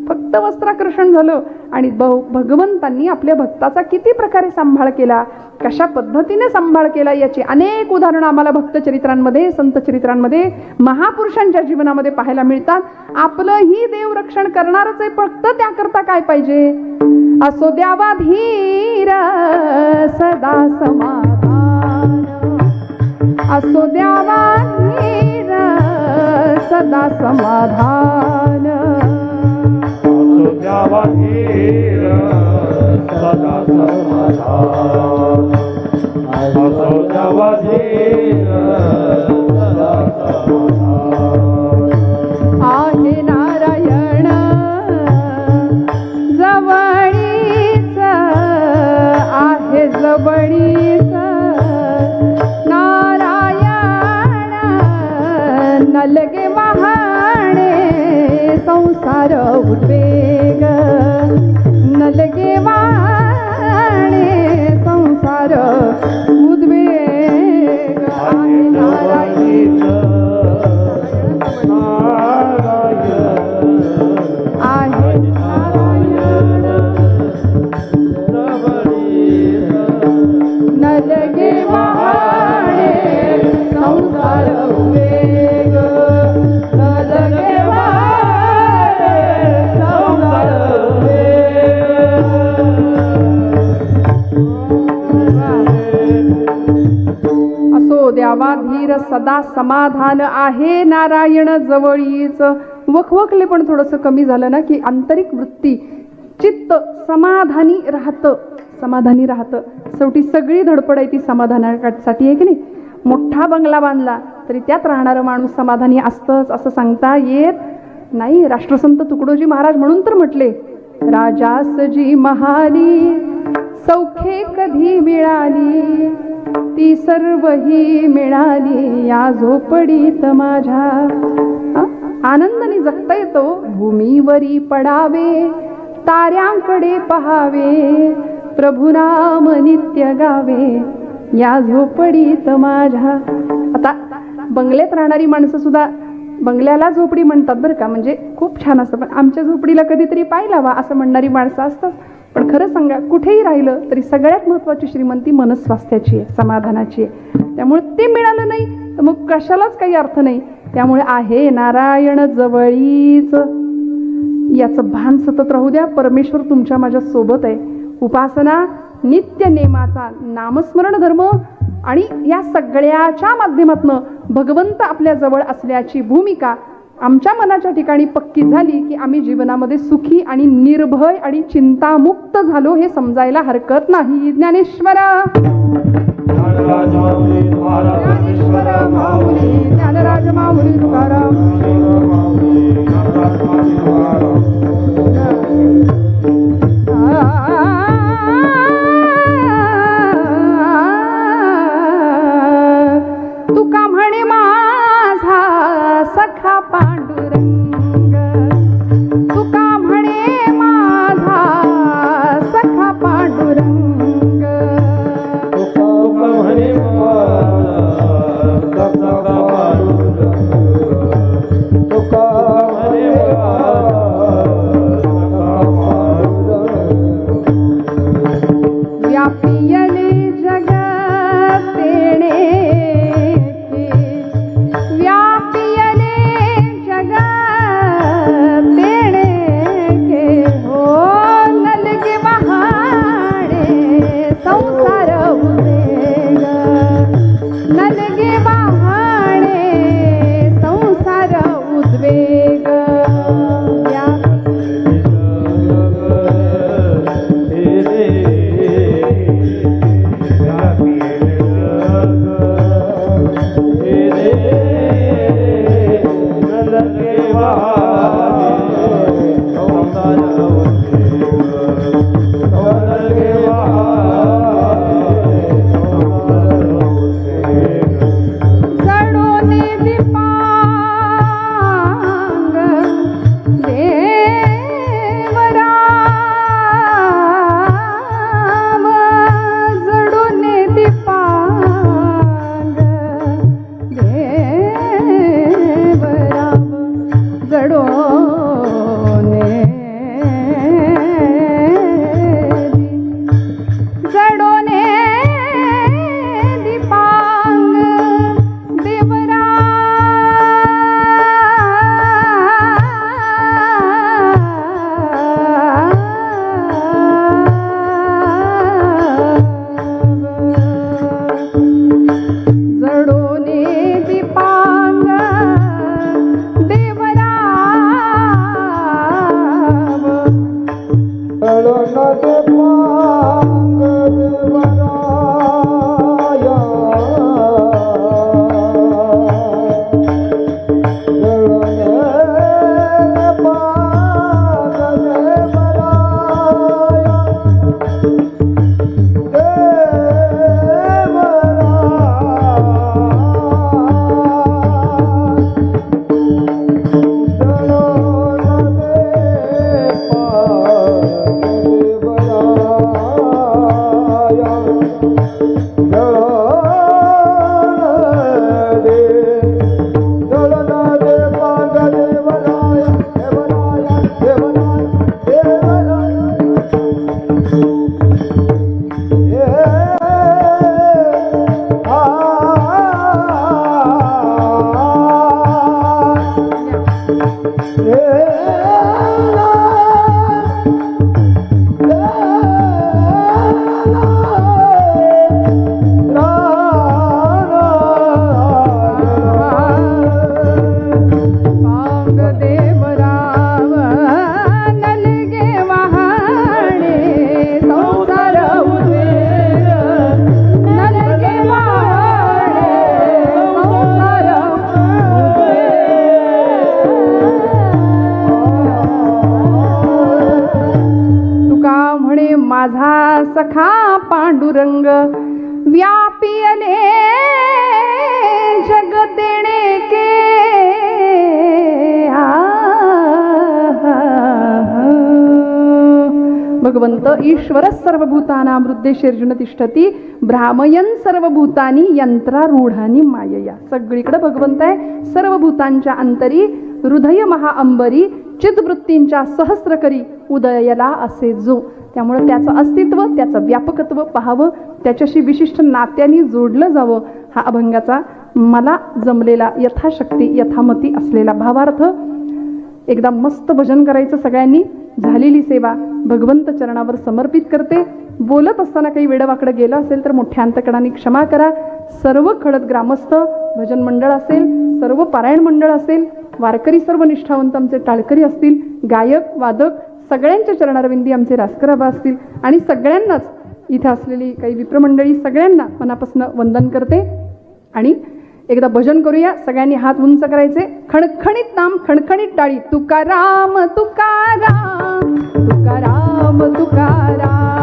फक्त वस्त्राकर्षण झालं. आणि भगवंतांनी आपल्या भक्ताचा किती प्रकारे सांभाळ केला, कशा पद्धतीने सांभाळ केला याची अनेक उदाहरणं आम्हाला भक्तचरित्रांमध्ये, संतचरित्रांमध्ये, महापुरुषांच्या जीवनामध्ये पाहायला मिळतात. आपलंही देव रक्षण करणारच आहे, फक्त त्याकरता काय पाहिजे? असो द्यावा धीर सदा समाधान, असो द्यावा धीर सदा समाधान. द्यावा धीर सदा समाधान असो द्यावा धीर सदा समाधान आहे नारायण जवळीच आहे जवळीच नारायण नलगे वाहणे संसार उद्वेग नलगे वाहणे संसार उद्वेग आहे नारायण आहे नारायण नलगे वाहणे संसार उद्वेग नलगे वाहणे संसार असो द्यावा धीर सदा समाधान आहे नारायण जवळीच. वखवकले पण थोडंसं कमी झालं ना की आंतरिक वृत्ती चित्त समाधानी राहतं शेवटी सगळी धडपड आहे ती समाधानासाठी आहे की नाही. मोठा बंगला बांधला तरी त्यात राहणारं माणूस समाधानी असतंच असं सांगता येत नाही. राष्ट्रसंत तुकडोजी महाराज म्हणून तर म्हटले राजासजी महाली सौखे कधी मिळाली ती सर्व ही मिळाली या झोपडीत माझ्या. आनंदाने जगता येतो भूमीवरी पडावे ताऱ्यांकडे पहावे प्रभुनाम नित्य गावे या झोपडीत माझ्या. आता बंगल्यात राहणारी माणसं सुद्धा बंगल्याला झोपडी म्हणतात बरं का, म्हणजे खूप छान असतं. पण आमच्या झोपडीला कधीतरी पाहिला वा असं म्हणणारी माणसं असतात. पण खरं सांगा कुठेही राहिलं तरी सगळ्यात महत्त्वाची श्रीमंती मनस्वास्थ्याची आहे समाधानाची आहे. त्यामुळे ते मिळालं नाही तर मग कशालाच काही अर्थ नाही. त्यामुळे आहे नारायण जवळीच याचं भान सतत राहू द्या. परमेश्वर तुमच्या माझ्या सोबत आहे. उपासना नित्य नेमाचा नामस्मरण धर्म आणि या सगळ्याच्या माध्यमातनं भगवंत आपल्या जवळ असल्याची भूमिका आमच्या मनाच्या ठिकाणी पक्की झाली की आम्ही जीवनामध्ये सुखी आणि निर्भय आणि चिंतामुक्त झालो हे समजायला हरकत नाही. ज्ञानेश्वर माऊली ज्ञानराज माऊली तुकाराम तुका म्हणे माझा सखा पांडुरंग तुका म्हणे माझा सखा पांडुरंग तुका म्हणे सखा पांडुरंग तुका म्हणे व्यापियले जगत तेणे व्यापियले जगत तेणे के हो नलगे वहाणे म्हणे माझा सखा पांडुरंग व्यापियले जग देणे के भगवंत ईश्वर सर्वभूतानां हृदयेर्जुन तिष्ठती भ्रामयन सर्वभूतानी यंत्रारूढानी मायया. सगळीकडे भगवंत आहे, सर्व भूतांच्या अंतरी हृदय महाअंबरी चित्तवृत्तींच्या सहस्रकरी उदयला असे जो. त्यामुळे त्याचं अस्तित्व, त्याचं व्यापकत्व पाहावं, त्याच्याशी विशिष्ट नात्याने जोडलं जावं. हा अभंगाचा मला जमलेला यथाशक्ती यथामती असलेला भावार्थ. एकदा मस्त भजन करायचं सगळ्यांनी. झालेली सेवा भगवंत चरणावर समर्पित करते. बोलत असताना काही वेडवाकडं गेलं असेल तर मोठ्या अंतकडाने क्षमा करा. सर्व खडत ग्रामस्थ, भजन मंडळ असेल, सर्व पारायण मंडळ असेल, वारकरी सर्व निष्ठावंत आमचे टाळकरी असतील, गायक वादक सगळ्यांच्या चरणारविंदी आमचे रासकराबा असतील आणि सगळ्यांनाच इथं असलेली काही विप्रमंडळी सगळ्यांना मनापासून वंदन करते. आणि एकदा भजन करूया. सगळ्यांनी हात उंच करायचे. खणखणीत नाम खणखणीत टाळी. तुकाराम तुकाराम तुकाराम तुकाराम